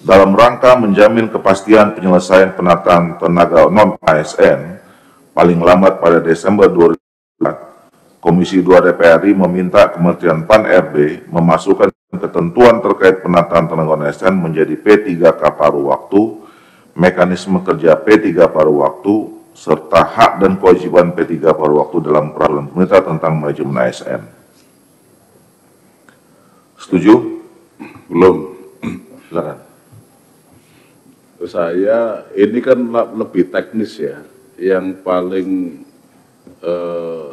dalam rangka menjamin kepastian penyelesaian penataan tenaga non-ASN paling lambat pada Desember 2024, Komisi 2 DPR RI meminta Kementerian PAN-RB memasukkan ketentuan terkait penataan tenaga non-ASN menjadi P3K paruh waktu, mekanisme kerja P3 paruh waktu, serta hak dan kewajiban P3 paruh waktu dalam peraturan pemerintah tentang manajemen ASN. Setuju? Belum. Silakan. Saya ini kan lebih teknis ya. Yang paling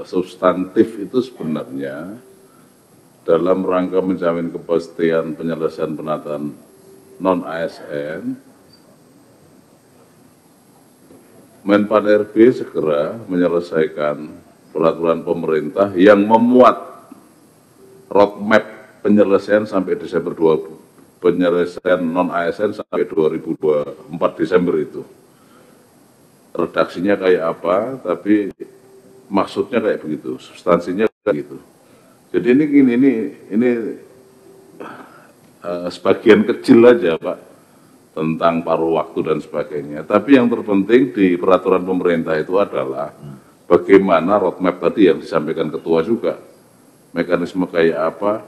substantif itu sebenarnya dalam rangka menjamin kepastian penyelesaian penataan non-ASN, Menpan-RB segera menyelesaikan peraturan pemerintah yang memuat roadmap penyelesaian sampai Desember 2020. Penyelesaian non-ASN sampai 2024 Desember itu. Redaksinya kayak apa, tapi maksudnya kayak begitu, substansinya kayak gitu. Jadi ini sebagian kecil aja Pak, tentang paruh waktu dan sebagainya. Tapi yang terpenting di peraturan pemerintah itu adalah bagaimana roadmap tadi yang disampaikan Ketua juga. Mekanisme kayak apa,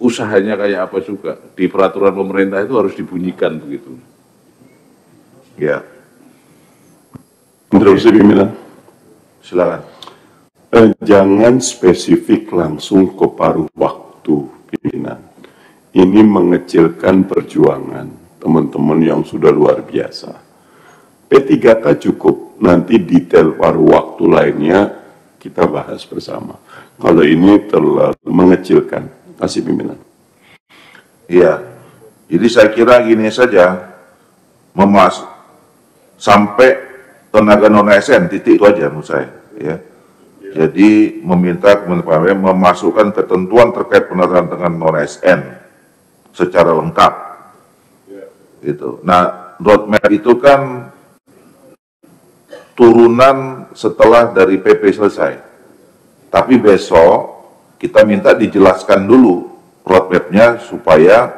usahanya kayak apa juga. Di peraturan pemerintah itu harus dibunyikan begitu. Ya. Interupsi pimpinan. Silakan. Jangan spesifik langsung ke paruh waktu pimpinan. Ini mengecilkan perjuangan teman-teman yang sudah luar biasa. P3K cukup, nanti detail paruh waktu lainnya kita bahas bersama. Kalau ini terlalu mengecilkan. Kasih pimpinan. Iya, jadi saya kira gini saja, sampai tenaga non-ASN, titik itu aja menurut saya. Ya. Jadi meminta Kementerian PAN memasukkan ketentuan terkait penataan tenaga non-ASN secara lengkap. Gitu. Nah, roadmap itu kan turunan setelah dari PP selesai. Tapi besok kita minta dijelaskan dulu roadmap-nya supaya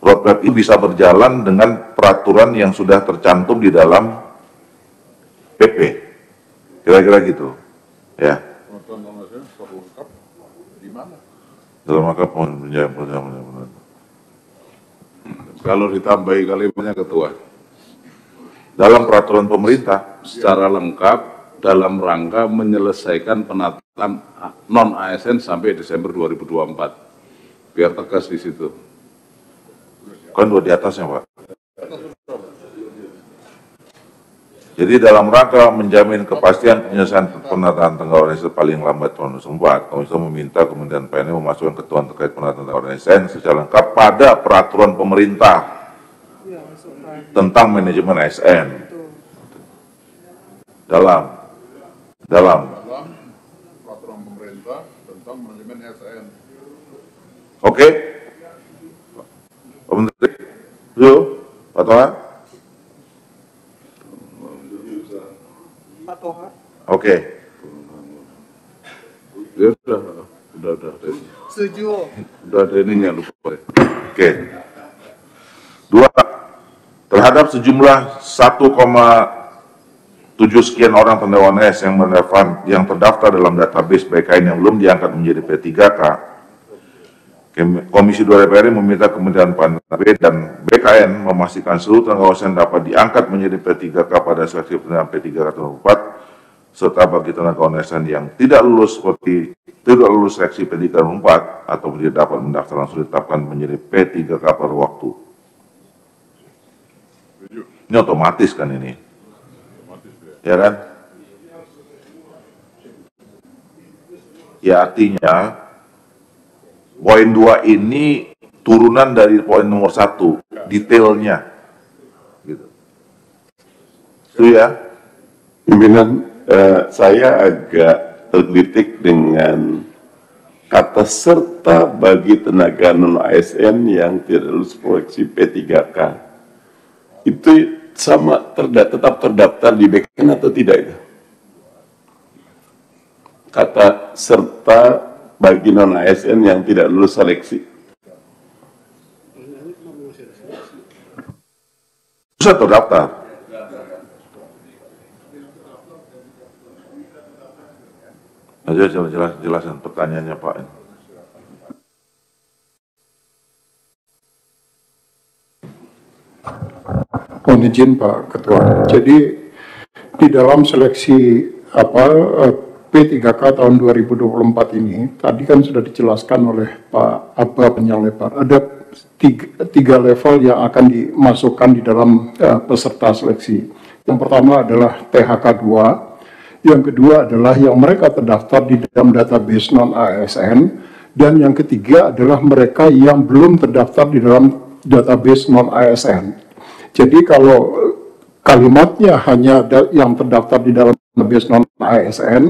roadmap itu bisa berjalan dengan peraturan yang sudah tercantum di dalam PP. Kira-kira gitu. Ya. Dalam rangka penjamin. Kalau ditambahi kalimatnya Ketua. Dalam peraturan pemerintah Secara lengkap dalam rangka menyelesaikan penataan non-ASN sampai Desember 2024. Biar tegas di situ. kan dua di atasnya, Pak. Jadi dalam rangka menjamin kepastian penyelesaian penataan tenaga ASN paling lambat tahun 2024, Komisi meminta Kementerian PAN memasukkan ketentuan terkait penataan tenaga ASN secara lengkap pada peraturan pemerintah tentang manajemen ASN. Dalam peraturan pemerintah tentang manajemen ASN. Oke? Pak Menteri, yuk, Pak Toha. Pak Toha. Oke. Ya udah. Setuju. Udah ada ininya lupa. Oke. 2. Terhadap sejumlah 1,7 sekian orang tenaga ONS yang terdaftar dalam database BKN yang belum diangkat menjadi P3K, Komisi 2 DPR RI meminta Kementerian PAN dan BKN memastikan seluruh tenaga ONS dapat diangkat menjadi P3K pada seleksi penerimaan P3K tahun 2024, serta bagi tenaga ONS yang tidak lulus seleksi P3K tahun 2024 atau tidak dapat mendaftar langsung ditetapkan menjadi P3K per waktu. Ini otomatis kan ini, ya kan? Ya artinya poin 2 ini turunan dari poin nomor 1, detailnya, gitu. Itu ya. Pimpinan, saya agak tergelitik dengan kata serta bagi tenaga non-ASN yang tidak lulus seleksi P3K. Itu sama tetap terdaftar di BKN atau tidak itu? Kata serta bagi non-ASN yang tidak lulus seleksi. Sudah terdaftar. Aja jelasin pertanyaannya Pak. Mohon izin Pak Ketua. Jadi di dalam seleksi P3K tahun 2024 ini, tadi kan sudah dijelaskan oleh Pak Abba panjang lebar. Ada tiga level yang akan dimasukkan di dalam peserta seleksi. Yang pertama adalah THK 2, yang kedua adalah yang mereka terdaftar di dalam database non-ASN, dan yang ketiga adalah mereka yang belum terdaftar di dalam database non-ASN. Jadi kalau kalimatnya hanya yang terdaftar di dalam database non-ASN,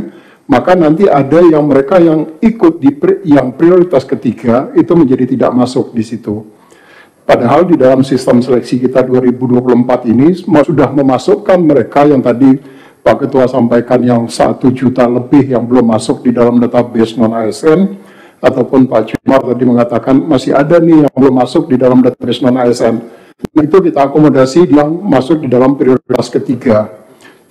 maka nanti ada yang mereka yang ikut di yang prioritas ketiga itu menjadi tidak masuk di situ. Padahal di dalam sistem seleksi kita 2024 ini sudah memasukkan mereka yang tadi Pak Ketua sampaikan yang 1 juta lebih yang belum masuk di dalam database non-ASN, ataupun Pak Jumar tadi mengatakan masih ada nih yang belum masuk di dalam database non-ASN. Itu kita akomodasi yang masuk di dalam prioritas ketiga.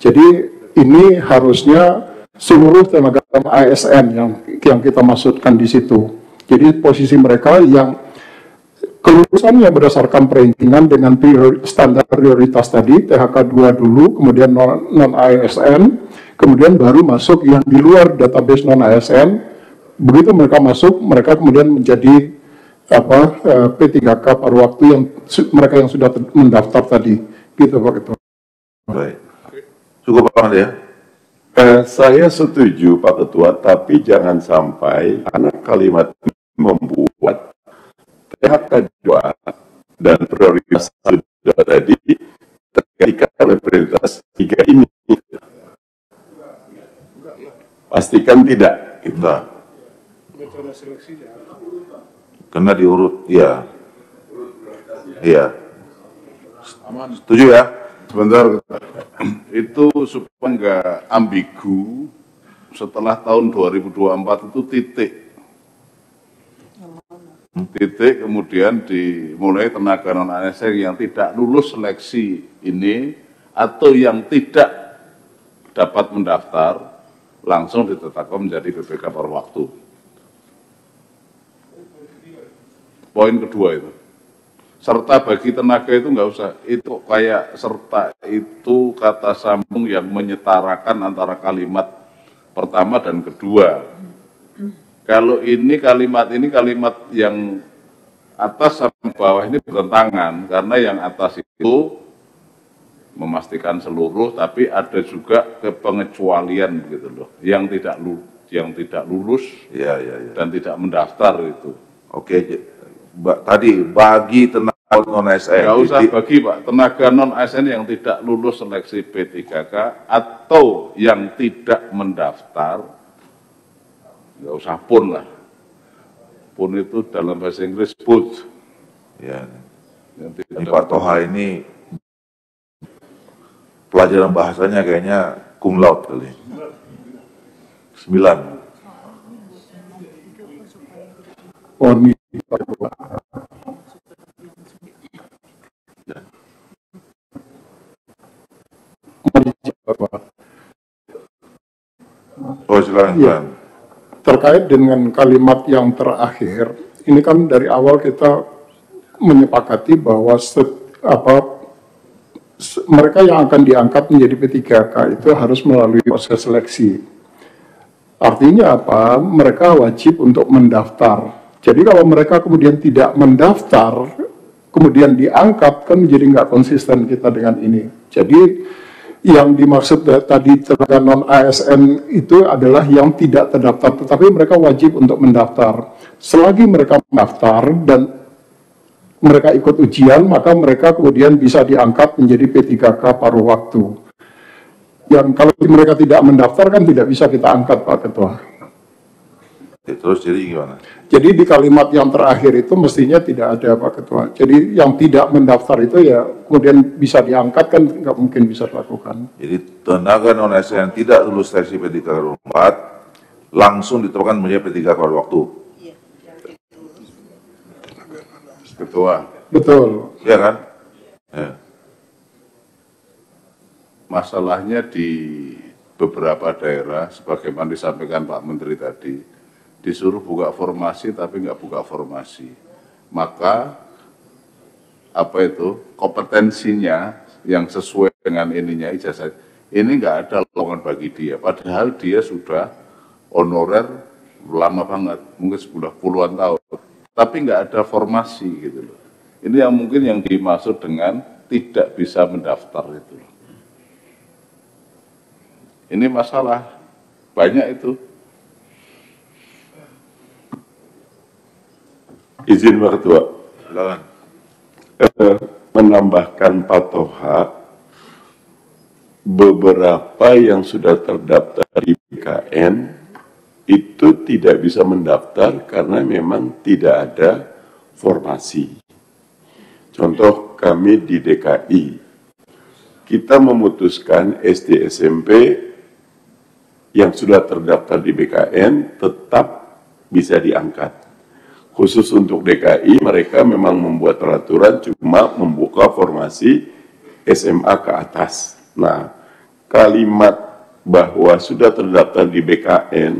Jadi ini harusnya seluruh tenaga ASN yang kita maksudkan di situ. Jadi posisi mereka yang kelulusannya berdasarkan perankingan dengan standar prioritas tadi, THK 2 dulu, kemudian non-ASN, kemudian baru masuk yang di luar database non-ASN. Begitu mereka masuk, mereka kemudian menjadi P3K paruh waktu yang mereka yang sudah mendaftar tadi. Gitu Pak Ketua. Baik. Cukup Pak ya? Saya setuju Pak Ketua, tapi jangan sampai anak kalimat membuat THK 2 dan prioritas sudah tadi terkait oleh prioritas 3 ini. Pastikan tidak. Kita. Karena diurut, ya. Iya. Setuju ya? Sebentar, itu supaya nggak ambigu, setelah tahun 2024 itu titik kemudian dimulai tenaga non-ASN yang tidak lulus seleksi ini atau yang tidak dapat mendaftar langsung ditetapkan menjadi PPK paruh waktu. Poin kedua itu, serta bagi tenaga itu nggak usah, itu kayak serta itu kata sambung yang menyetarakan antara kalimat pertama dan kedua. Kalau ini kalimat yang atas sama bawah ini bertentangan, karena yang atas itu memastikan seluruh, tapi ada juga kepengecualian begitu loh, yang tidak lulus Ya. dan tidak mendaftar itu. Oke, tadi bagi tenaga non-ASN. Nggak usah bagi Pak, tenaga non-ASN yang tidak lulus seleksi P3K atau yang tidak mendaftar, nggak usah pun lah. Pun itu dalam bahasa Inggris both. Ya. Yang tidak Ini Pak Toha ini pelajaran bahasanya kayaknya cum laude kali. 9. Oh silakan. Ya. Terkait dengan kalimat yang terakhir, ini kan dari awal kita menyepakati bahwa mereka yang akan diangkat menjadi P3K itu harus melalui proses seleksi. Artinya apa? Mereka wajib untuk mendaftar. Jadi kalau mereka kemudian tidak mendaftar, kemudian diangkat, kan menjadi nggak konsisten kita dengan ini. Jadi yang dimaksud tadi tenaga non-ASN itu adalah yang tidak terdaftar, tetapi mereka wajib untuk mendaftar. Selagi mereka mendaftar dan mereka ikut ujian, maka mereka kemudian bisa diangkat menjadi P3K paruh waktu. Yang kalau mereka tidak mendaftar kan tidak bisa kita angkat, Pak Ketua. Terus jadi gimana? Jadi di kalimat yang terakhir itu mestinya tidak ada, Pak Ketua. Jadi yang tidak mendaftar itu ya kemudian bisa diangkat, kan nggak mungkin bisa dilakukan. Jadi tenaga non-ASN yang tidak lulus seleksi P3K 4 langsung ditetapkan menjadi P3K paruh waktu. Ketua. Betul. Ya kan? Ya. Masalahnya di beberapa daerah, sebagaimana disampaikan Pak Menteri tadi, disuruh buka formasi tapi nggak buka formasi. Maka apa itu kompetensinya yang sesuai dengan ininya ijazah ini nggak ada lowongan bagi dia. Padahal dia sudah honorer lama banget, mungkin sudah puluhan tahun, tapi nggak ada formasi gitu loh. Ini yang mungkin yang dimaksud dengan tidak bisa mendaftar itu. Ini masalah banyak itu. Izin Pak Ketua, Silakan. menambahkan Pak Toha, beberapa yang sudah terdaftar di BKN itu tidak bisa mendaftar karena memang tidak ada formasi. Contoh kami di DKI, kita memutuskan SD SMP yang sudah terdaftar di BKN tetap bisa diangkat. Khusus untuk DKI, mereka memang membuat peraturan cuma membuka formasi SMA ke atas. Nah, kalimat bahwa sudah terdaftar di BKN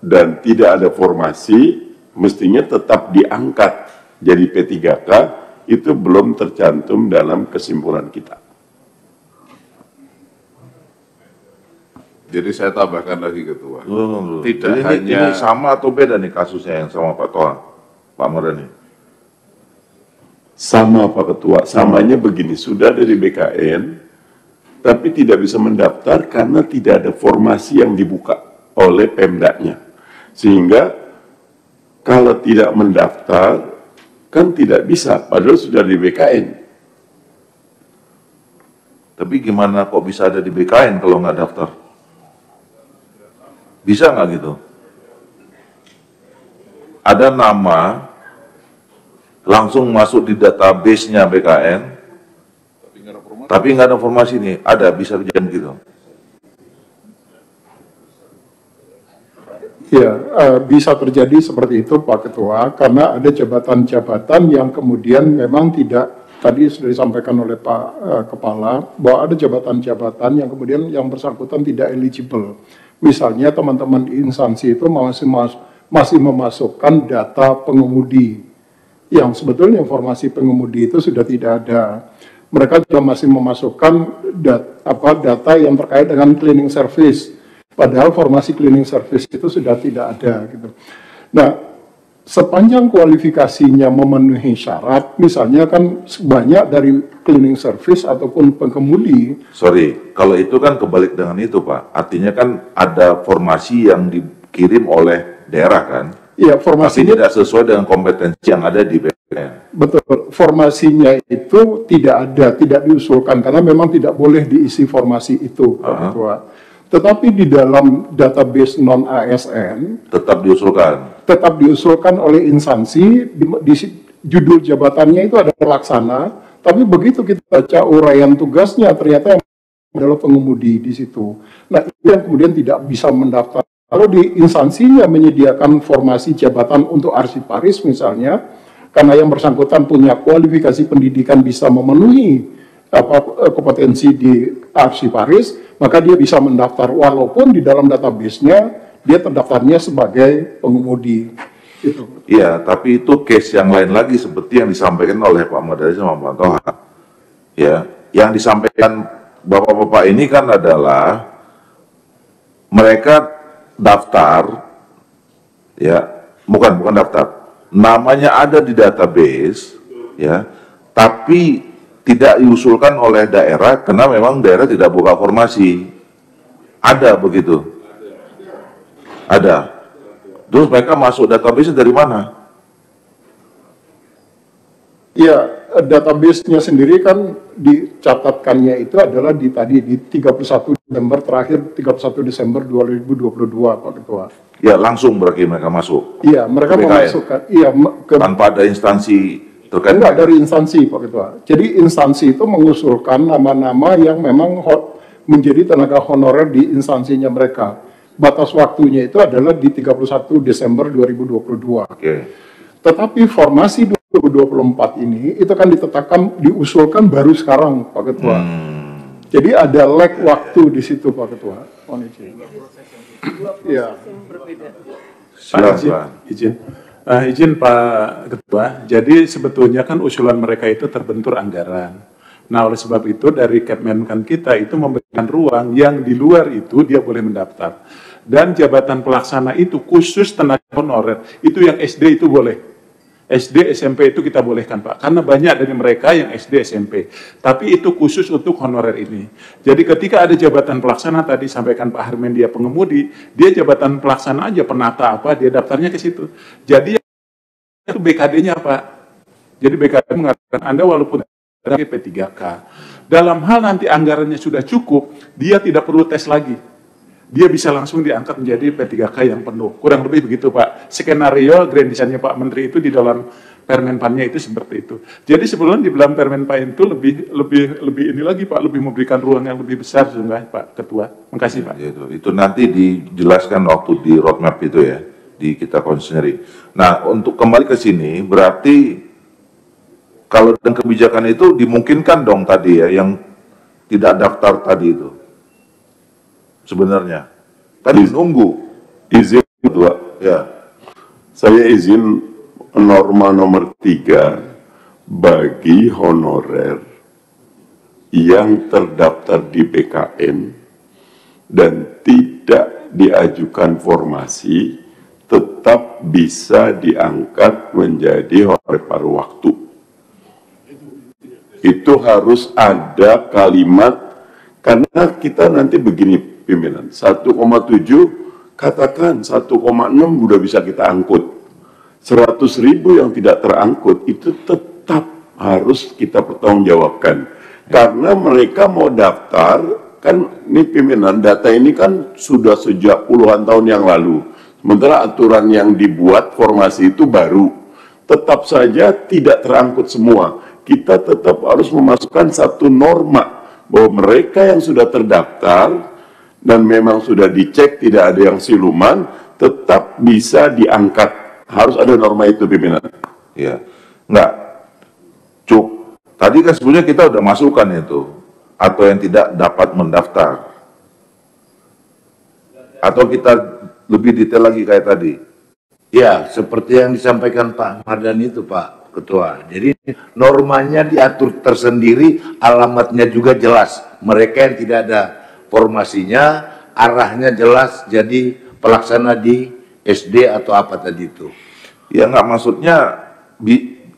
dan tidak ada formasi, mestinya tetap diangkat jadi P3K, itu belum tercantum dalam kesimpulan kita. Jadi saya tambahkan lagi Ketua. Tidak Jadi hanya ini sama atau beda nih kasusnya yang sama Pak Toha, Pak Mardhani? Sama Pak Ketua, samanya begini, sudah dari BKN, tapi tidak bisa mendaftar karena tidak ada formasi yang dibuka oleh Pemdanya. Sehingga kalau tidak mendaftar, kan tidak bisa, padahal sudah di BKN. Tapi gimana kok bisa ada di BKN kalau nggak daftar? Bisa nggak gitu? Ada nama, langsung masuk di database-nya BKN, tapi nggak ada informasi nih, ada, bisa kejadian gitu. Ya, bisa terjadi seperti itu Pak Ketua, karena ada jabatan-jabatan yang kemudian memang tidak, tadi sudah disampaikan oleh Pak Kepala, bahwa ada jabatan-jabatan yang kemudian yang bersangkutan tidak eligible. Misalnya teman-teman di instansi itu masih memasukkan data pengemudi, yang sebetulnya informasi pengemudi itu sudah tidak ada. Mereka juga masih memasukkan data yang terkait dengan cleaning service, padahal formasi cleaning service itu sudah tidak ada gitu. Nah, sepanjang kualifikasinya memenuhi syarat, misalnya kan banyak dari cleaning service ataupun pengemudi. Sorry, kalau itu kan kebalik dengan itu Pak. Artinya kan ada formasi yang dikirim oleh daerah kan? Ya, Tapi formasinya tidak sesuai dengan kompetensi yang ada di BKN. betul. Formasinya itu tidak ada, tidak diusulkan karena memang tidak boleh diisi formasi itu, Pak Ketua. Tetapi di dalam database non-ASN tetap diusulkan oleh instansi, di judul jabatannya itu ada pelaksana, tapi begitu kita baca uraian tugasnya ternyata yang adalah pengemudi di situ. Nah, itu yang kemudian tidak bisa mendaftar. Kalau di instansinya menyediakan formasi jabatan untuk arsiparis misalnya, karena yang bersangkutan punya kualifikasi pendidikan bisa memenuhi kompetensi di arsiparis, maka dia bisa mendaftar walaupun di dalam database-nya dia terdaftarnya sebagai pengemudi. Iya, tapi itu case yang lain lagi seperti yang disampaikan oleh Pak Mardhani sama Pak Toha. Ya, yang disampaikan Bapak-bapak ini kan adalah mereka daftar, ya, bukan daftar, namanya ada di database, ya, tapi tidak diusulkan oleh daerah karena memang daerah tidak buka formasi. Ada begitu? Ada. Terus mereka masuk database dari mana? Ya, database-nya sendiri kan dicatatkannya itu adalah di 31 Desember terakhir 31 Desember 2022 Pak Ketua. Ya, langsung berarti mereka masuk. Iya, mereka Ke BKN. memasukkan, iya, Tanpa ada instansi terkait. enggak dari instansi Pak Ketua. Jadi instansi itu mengusulkan nama-nama yang memang menjadi tenaga honorer di instansinya mereka. Batas waktunya itu adalah di 31 Desember 2022. Oke. Tetapi formasi 2024 ini itu kan diusulkan baru sekarang Pak Ketua. Jadi ada lag waktu di situ Pak Ketua. Mohon izin. Ya. Izin. Izin Pak Ketua. Jadi sebetulnya kan usulan mereka itu terbentur anggaran. Nah oleh sebab itu dari Kemenkan kita itu memberikan ruang yang di luar itu dia boleh mendaftar. Dan jabatan pelaksana itu khusus tenaga honorer. Itu yang SD itu boleh. SD, SMP itu kita bolehkan Pak, karena banyak dari mereka yang SD, SMP. Tapi itu khusus untuk honorer ini. Jadi ketika ada jabatan pelaksana tadi sampaikan Pak Harmen dia pengemudi, dia jabatan pelaksana aja penata apa, dia daftarnya ke situ. Jadi itu BKD-nya Pak. Jadi BKD mengatakan Anda walaupun ada P3K, dalam hal nanti anggarannya sudah cukup, dia tidak perlu tes lagi. Dia bisa langsung diangkat menjadi P3K yang penuh. Kurang lebih begitu Pak. Skenario grand design-nya Pak Menteri itu di dalam Permenpan-nya itu seperti itu. Jadi sebelum di dalam Permenpan itu lebih ini lagi Pak, lebih memberikan ruang yang lebih besar sehingga Pak Ketua. Terima kasih Pak. Itu nanti dijelaskan waktu di roadmap itu ya, di kita konsentrasi. Nah, untuk kembali ke sini, berarti kalau dengan kebijakan itu dimungkinkan dong tadi ya, yang tidak daftar tadi itu. Sebenarnya tadi nunggu Izin Ketua, ya. saya izin norma nomor 3 bagi honorer yang terdaftar di BKN dan tidak diajukan formasi tetap bisa diangkat menjadi honorer paruh waktu. Itu harus ada kalimat, karena kita nanti begini pimpinan, 1,7 katakan 1,6 udah bisa kita angkut. 100.000 yang tidak terangkut itu tetap harus kita pertanggungjawabkan. Karena mereka mau daftar, kan ini pimpinan, data ini kan sudah sejak puluhan tahun yang lalu. Sementara aturan yang dibuat formasi itu baru. Tetap saja tidak terangkut semua. Kita tetap harus memasukkan satu norma bahwa mereka yang sudah terdaftar dan memang sudah dicek tidak ada yang siluman, tetap bisa diangkat. Harus ada norma itu pimpinan. Ya, enggak. Cuk, tadi kan sebenarnya kita udah masukkan itu, atau yang tidak dapat mendaftar. Atau kita lebih detail lagi kayak tadi. Ya, seperti yang disampaikan Pak Mardhani itu Pak Ketua. Jadi normanya diatur tersendiri, alamatnya juga jelas. Mereka yang tidak ada formasinya, arahnya jelas, jadi pelaksana di SD atau apa tadi itu. Ya nggak, maksudnya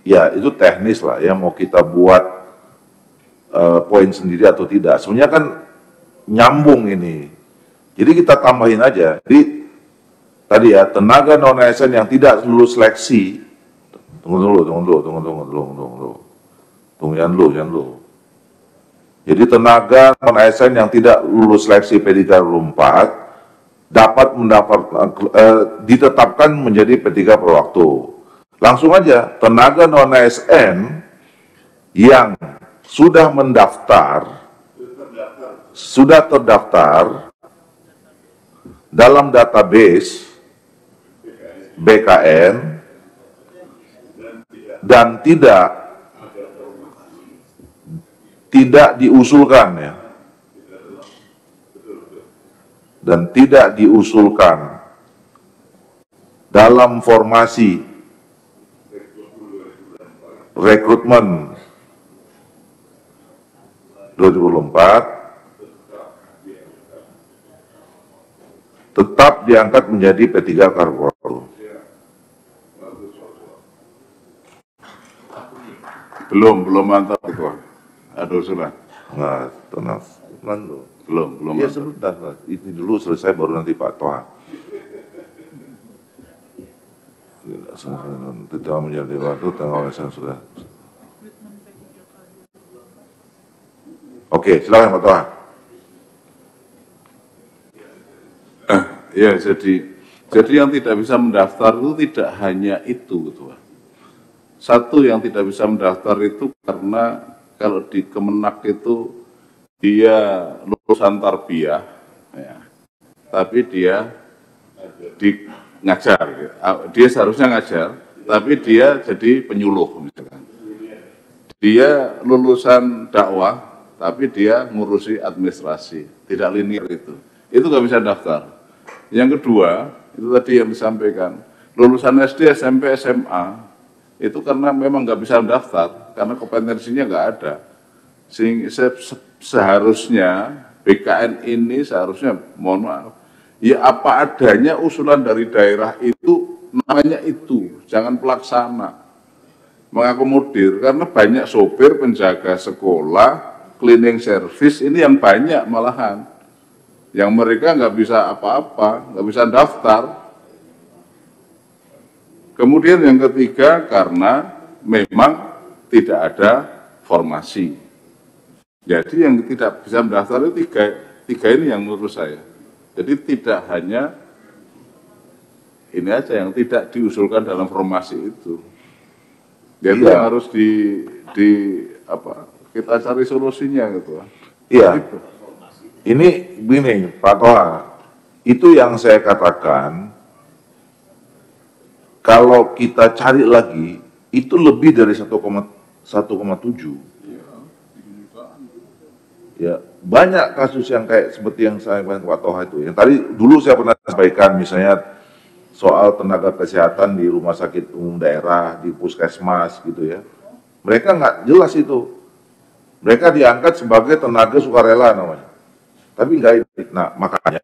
ya itu teknis lah ya, mau kita buat poin sendiri atau tidak. Sebenarnya kan nyambung ini. Jadi kita tambahin aja. Jadi tadi ya, tenaga non ASN yang tidak lulus seleksi. Tunggu dulu. Jangan dulu. Jadi tenaga non ASN yang tidak lulus seleksi P324 dapat ditetapkan menjadi P3 per waktu. Langsung aja, tenaga non ASN yang sudah terdaftar dalam database BKN dan tidak diusulkan ya, dan tidak diusulkan dalam formasi rekrutmen 2024 tetap diangkat menjadi P3 Karpol. Belum mantap Ketua. Ada usulan? Nah, tenang dulu. Belum. Ya sebentar, ini dulu selesai baru nanti Pak Toha. Tidak menjadi waktu tengah saya sudah. Oke, silakan Pak Toha. Ya, jadi yang tidak bisa mendaftar itu tidak hanya itu, Ketua. Satu yang tidak bisa mendaftar itu karena kalau di Kemenak itu dia lulusan tarbiyah, ya, tapi dia ngajar, dia seharusnya ngajar, tapi dia jadi penyuluh misalkan. dia lulusan dakwah, tapi dia ngurusi administrasi, tidak linear itu nggak bisa daftar. Yang kedua, itu tadi yang disampaikan, lulusan SD, SMP, SMA, itu karena memang nggak bisa daftar, karena kompetensinya nggak ada. Sehingga seharusnya BKN ini seharusnya, mohon maaf, ya apa adanya usulan dari daerah itu, namanya itu, jangan pelaksana. Mengakomodir, karena banyak sopir, penjaga sekolah, cleaning service, ini yang banyak malahan. Yang mereka nggak bisa apa-apa, nggak bisa daftar. Kemudian yang ketiga, karena memang tidak ada formasi. Jadi yang tidak bisa mendaftar itu tiga ini yang menurut saya. Jadi tidak hanya ini aja yang tidak diusulkan dalam formasi itu. Jadi yang harus kita cari solusinya gitu. Iya. Ini begini, Pak Toha, itu yang saya katakan, kalau kita cari lagi, itu lebih dari 1,7. Ya, banyak kasus yang kayak seperti yang saya bilang Pak Toha itu. Yang tadi dulu saya pernah sampaikan, misalnya soal tenaga kesehatan di rumah sakit umum daerah, di puskesmas gitu ya. Mereka nggak jelas itu. Mereka diangkat sebagai tenaga sukarela namanya. Tapi nggak ini. Nah, makanya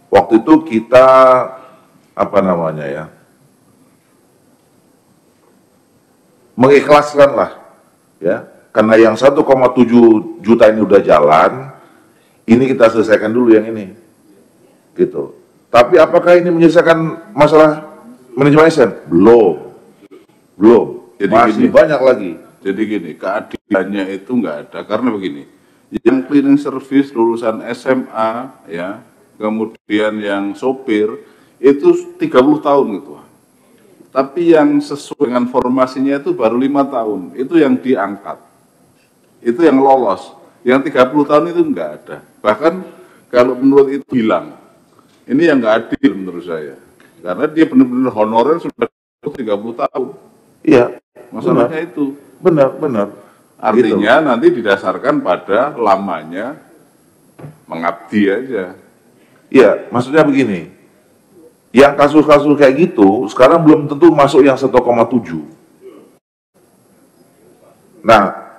waktu itu kita mengikhlaskan lah, ya, karena yang 1,7 juta ini udah jalan, ini kita selesaikan dulu yang ini, gitu. Tapi apakah ini menyelesaikan masalah manajemen ASN? Belum. Jadi masih banyak lagi. Jadi gini, keadilannya itu nggak ada, karena begini. Yang cleaning service lulusan SMA, ya, kemudian yang sopir itu 30 tahun gitu. Tapi yang sesuai dengan formasinya itu baru 5 tahun, itu yang diangkat, itu yang lolos. Yang 30 tahun itu nggak ada. Bahkan kalau menurut itu bilang, ini yang nggak adil menurut saya, karena dia benar-benar honorer sudah 30 tahun. Iya, masalahnya itu. Benar. Artinya gitu. Nanti didasarkan pada lamanya mengabdi aja. Iya, maksudnya begini. Yang kasus-kasus kayak gitu sekarang belum tentu masuk yang 1,7. Nah,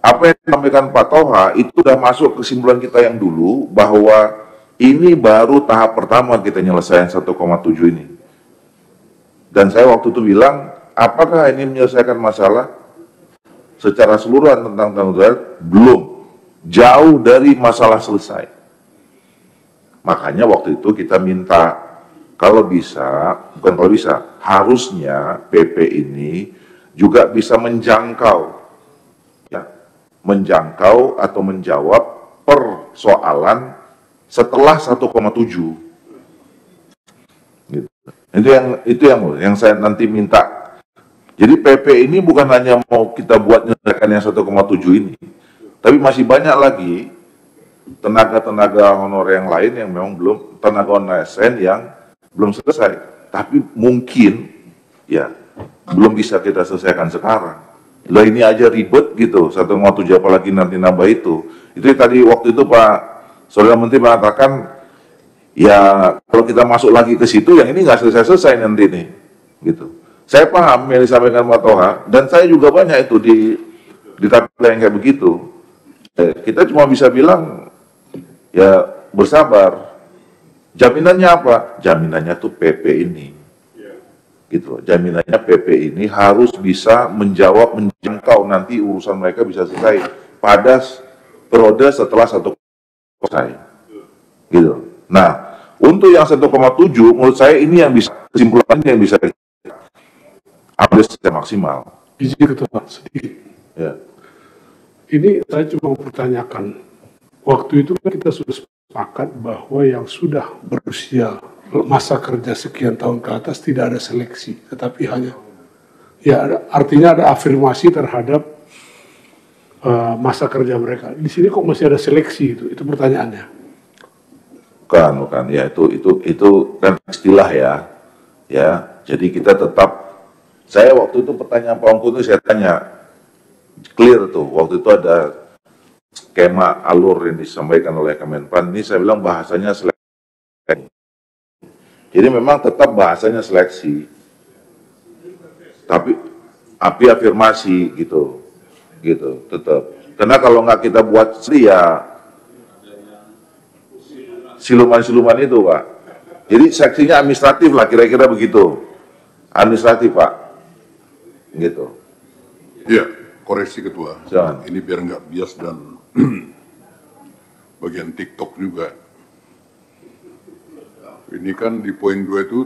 apa yang disampaikan Pak Toha itu sudah masuk kesimpulan kita yang dulu bahwa ini baru tahap pertama kita nyelesain 1,7 ini. Dan saya waktu itu bilang, apakah ini menyelesaikan masalah secara keseluruhan tentang tanggung jawab? Belum. Jauh dari masalah selesai. Makanya waktu itu kita minta, harusnya PP ini juga bisa menjangkau atau menjawab persoalan setelah 1,7. Gitu. Itu yang saya nanti minta. Jadi PP ini bukan hanya mau kita buat menyelesaikan yang 1,7 ini, tapi masih banyak lagi tenaga-tenaga honorer yang lain yang memang belum, tenaga ASN yang belum selesai, tapi mungkin ya belum bisa kita selesaikan sekarang. Lah ini aja ribet gitu, 1,7 apalagi nanti nambah itu. Itu tadi waktu itu Pak Saudara Menteri mengatakan, ya kalau kita masuk lagi ke situ, yang ini nggak selesai-selesai nanti nih, gitu. Saya paham yang disampaikan Pak Toha, dan saya juga banyak itu di tabel yang kayak begitu. Kita cuma bisa bilang, ya bersabar. Jaminannya apa? Jaminannya tuh PP ini. Gitu. Jaminannya PP ini harus bisa menjangkau nanti urusan mereka bisa selesai pada periode setelah 1,7 selesai. Gitu. Nah, untuk yang 1,7 menurut saya ini yang bisa, kesimpulan yang bisa ambil secara maksimal. Izin Ketua, sedikit. Ya. Ini saya cuma pertanyakan, waktu itu kan kita sudah sepakat bahwa yang sudah berusia masa kerja sekian tahun ke atas tidak ada seleksi, tetapi hanya, ya artinya ada afirmasi terhadap masa kerja mereka. Di sini kok masih ada seleksi itu pertanyaannya. Bukan, ya itu kan istilah ya. Jadi kita tetap, saya waktu itu pertanyaan Pak Ongku itu saya tanya, clear tuh, waktu itu ada skema alur yang disampaikan oleh Kemenpan, ini saya bilang bahasanya seleksi. Jadi memang tetap bahasanya seleksi, tapi afirmasi gitu, tetap. Karena kalau nggak kita buat ya siluman-siluman itu, Pak. Jadi seksinya administratif lah, kira-kira begitu. Administratif, Pak. Gitu. Iya, koreksi Ketua. Jangan. Ini biar nggak bias dan bagian TikTok juga. Ini kan di poin 2 itu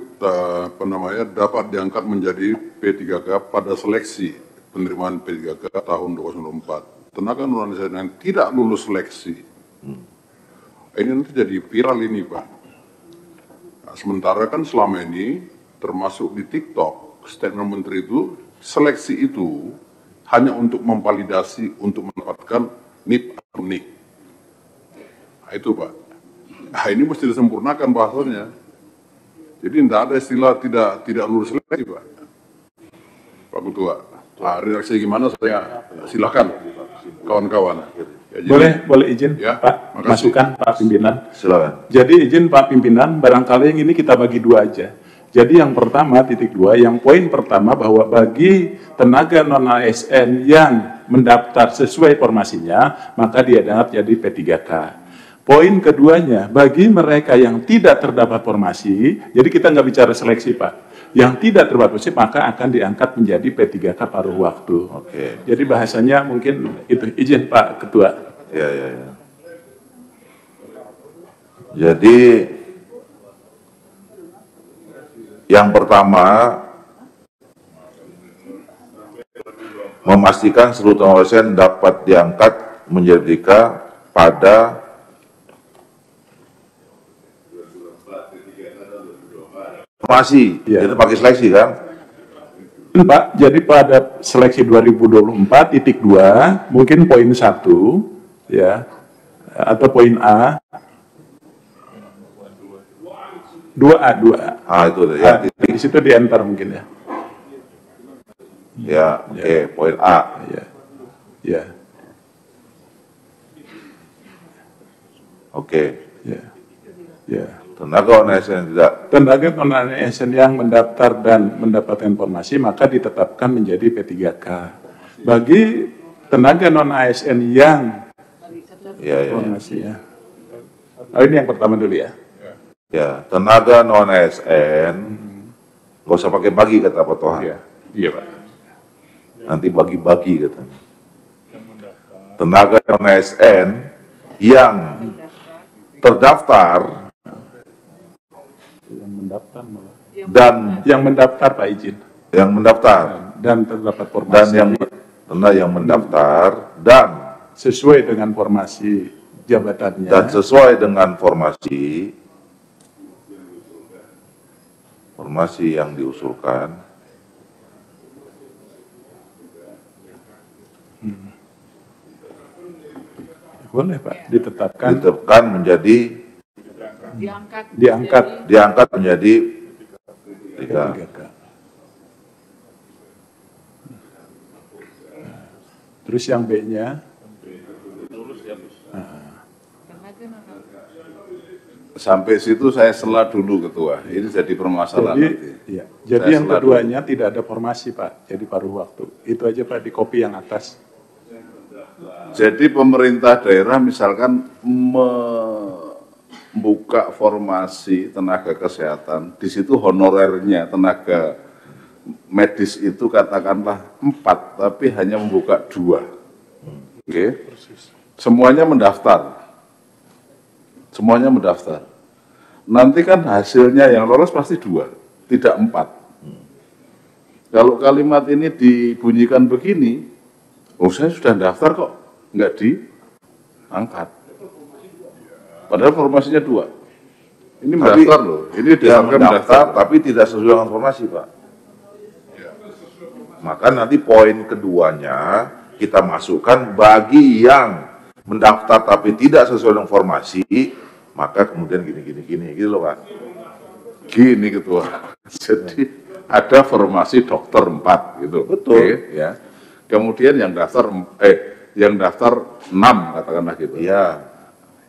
dapat diangkat menjadi P3K pada seleksi penerimaan P3K tahun 2004. Tenaga non ASN yang tidak lulus seleksi. Ini nanti jadi viral ini, Pak. Nah, sementara kan selama ini termasuk di TikTok statement menteri itu seleksi itu hanya untuk memvalidasi untuk mendapatkan NIP atau NIK. Nah, itu, Pak. Nah, ini mesti disempurnakan bahasanya. Jadi tidak ada istilah tidak lulus seleksi, Pak. Pak Ketua. Nah, reaksi gimana saya silakan kawan-kawan. Ya, jadi, Boleh izin ya, Pak, makasih. masukan Pak Pimpinan. Silakan. Jadi izin Pak Pimpinan, barangkali yang ini kita bagi dua aja. Jadi yang pertama, titik 2, yang poin pertama bahwa bagi tenaga non-ASN yang mendaftar sesuai formasinya, maka dia dapat jadi P3K. Poin keduanya, bagi mereka yang tidak terdapat formasi, jadi kita nggak bicara seleksi, Pak. Yang tidak terdapat formasi, maka akan diangkat menjadi P3K paruh waktu. Oke. Jadi bahasanya mungkin itu. Izin Pak Ketua. Ya. Jadi yang pertama, memastikan seluruh tenaga ASN dapat diangkat menjadi K pada formasi. Ya. Itu pakai seleksi kan? Pak, jadi pada seleksi 2024 titik 2, mungkin poin 1, ya, atau poin A, 2A. Ah, itu ya. Di situ di enter mungkin ya. Ya, oke, poin A. Ya. Oke. Ya. Tenaga non-ASN tidak. Tenaga non-ASN yang mendaftar dan mendapatkan informasi maka ditetapkan menjadi P3K. Bagi tenaga non-ASN yang Ya. informasi ya. Oh, ini yang pertama dulu ya. Ya, tenaga non-ASN nggak usah pakai bagi kata Pak Toha. Iya Pak. Nanti bagi-bagi katanya. Tenaga non-ASN yang terdaftar Yang mendaftar Pak izin. yang mendaftar Dan terdapat dan formasi. yang mendaftar dan Sesuai dengan formasi jabatannya. sesuai dengan formasi yang diusulkan Boleh Pak, ditetapkan. menjadi diangkat menjadi 3. P3K. Terus yang B-nya Sampai situ saya sela dulu Ketua. Ini jadi permasalahan nanti. iya. Jadi Saya yang sela keduanya tidak ada formasi Pak, jadi paruh waktu. Itu aja Pak, di copy yang atas. Jadi pemerintah daerah misalkan membuka formasi tenaga kesehatan, di situ honorernya tenaga medis itu katakanlah 4, tapi hanya membuka 2. Oke. Semuanya mendaftar. Nanti kan hasilnya yang lolos pasti 2, tidak 4. Kalau kalimat ini dibunyikan begini, saya sudah daftar kok, nggak diangkat. Padahal formasinya 2. Ini mendaftar loh. Ini yang dianggap mendaftar tapi tidak sesuai dengan formasi, Pak. Maka nanti poin keduanya kita masukkan bagi yang mendaftar tapi tidak sesuai dengan formasi, maka kemudian gini gitu loh Pak. Gini Ketua. Jadi ada formasi dokter 4 gitu. Betul. Oke, ya. kemudian yang daftar 6 katakanlah gitu. Iya.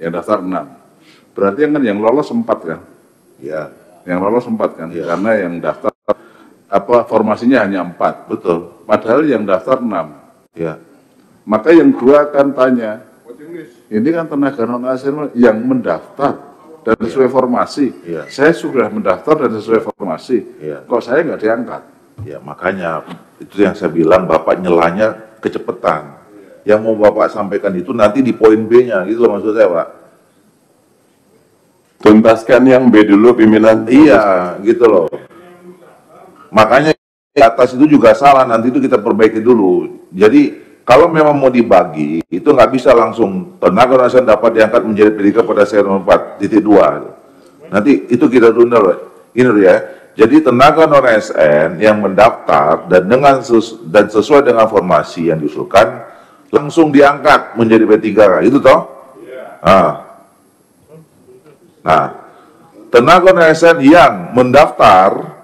Yang daftar 6. Berarti kan yang lolos 4 kan? Iya. Yang lolos 4 kan? Iya. Karena yang daftar formasinya hanya 4. Betul. Padahal yang daftar 6. Iya. Maka yang 2 akan tanya, ini kan tenaga non ASN yang mendaftar dan sesuai formasi. Iya. Saya sudah mendaftar dan sesuai formasi. Iya. Kok saya nggak diangkat? Ya makanya itu yang saya bilang, Bapak nyelanya kecepatan. Yang mau Bapak sampaikan itu nanti di poin B-nya, gitu loh maksud saya, Pak. Tuntaskan yang B dulu pimpinan. Iya, gitu loh. Makanya di atas itu juga salah, nanti itu kita perbaiki dulu. Jadi kalau memang mau dibagi, itu nggak bisa langsung tenaga non ASN dapat diangkat menjadi PDK pada serial 4.2. Nanti itu kita tunda loh. Ini loh ya. Jadi tenaga non ASN yang mendaftar dan sesuai dengan formasi yang diusulkan langsung diangkat menjadi P3K, itu toh? Nah, tenaga non ASN yang mendaftar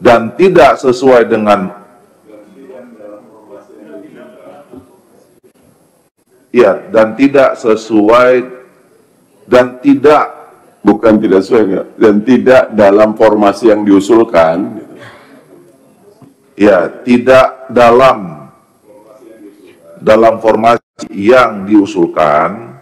dan tidak sesuai dengan Bukan tidak sesuai, enggak, dan tidak dalam formasi yang diusulkan. Ya, tidak dalam formasi yang diusulkan,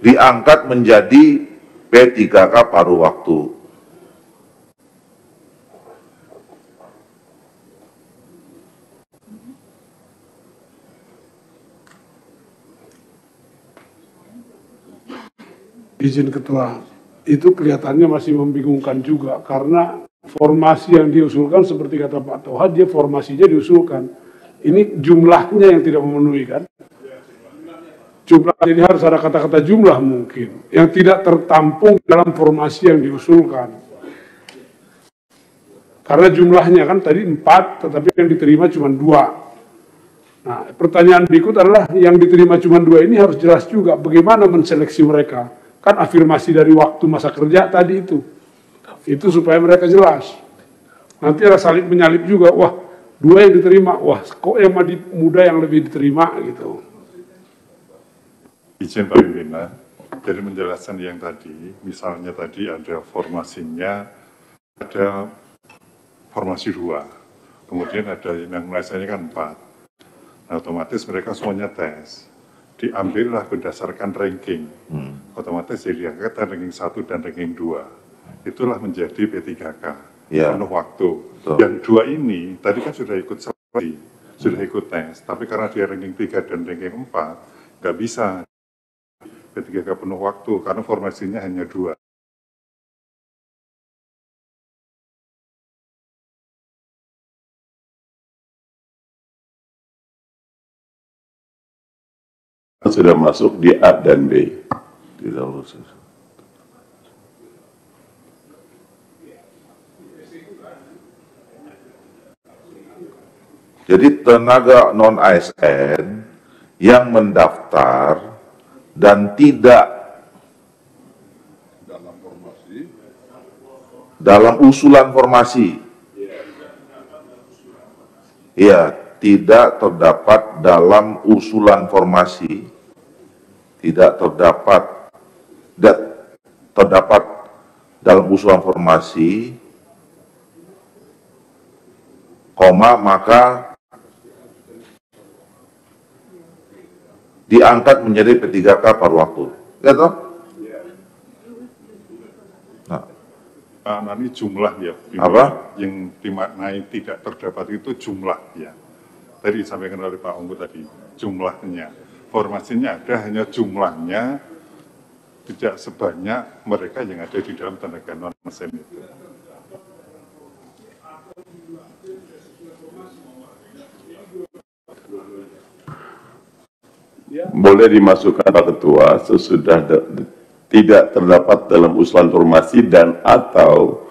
diangkat menjadi P3K paruh waktu. Izin Ketua, itu kelihatannya masih membingungkan juga karena formasi yang diusulkan seperti kata Pak Toha, dia formasinya diusulkan. Ini jumlahnya yang tidak memenuhi kan? Jumlah, jadi harus ada kata-kata jumlah mungkin yang tidak tertampung dalam formasi yang diusulkan. Karena jumlahnya kan tadi 4, tetapi yang diterima cuma 2. Nah, pertanyaan berikut adalah yang diterima cuma 2 ini harus jelas juga bagaimana menseleksi mereka. Kan afirmasi dari waktu masa kerja tadi itu supaya mereka jelas. Nanti ada salib menyalip juga, wah 2 yang diterima, wah kok yang muda yang lebih diterima gitu. Izin Pak Pimpinan, dari menjelaskan yang tadi, misalnya tadi ada formasinya, ada formasi 2, kemudian ada yang biasanya kan 4, nah, otomatis mereka semuanya tes. Diambillah berdasarkan ranking, otomatis diangkat ranking 1 dan ranking 2. Itulah menjadi P3K, penuh waktu. Betul. Yang 2 ini, tadi kan sudah ikut seleksi, sudah ikut tes, tapi karena dia ranking 3 dan ranking 4, nggak bisa P3K penuh waktu, karena formasinya hanya 2. Sudah masuk di A dan B. Tidak lulus. Jadi tenaga non ASN yang mendaftar dan tidak dalam usulan formasi, ya, tidak terdapat dalam usulan formasi, tidak terdapat dalam usulan formasi, maka diangkat menjadi P3K paruh waktu. Ya toh? Nah, nanti jumlah ya, Apa? yang dimaknai tidak terdapat itu jumlah ya. Tadi disampaikan oleh Pak Onggo tadi, jumlahnya. Formasinya ada, hanya jumlahnya tidak sebanyak mereka yang ada di dalam tenaga non-ASN itu. Boleh dimasukkan Pak Ketua sesudah tidak terdapat dalam usulan formasi dan atau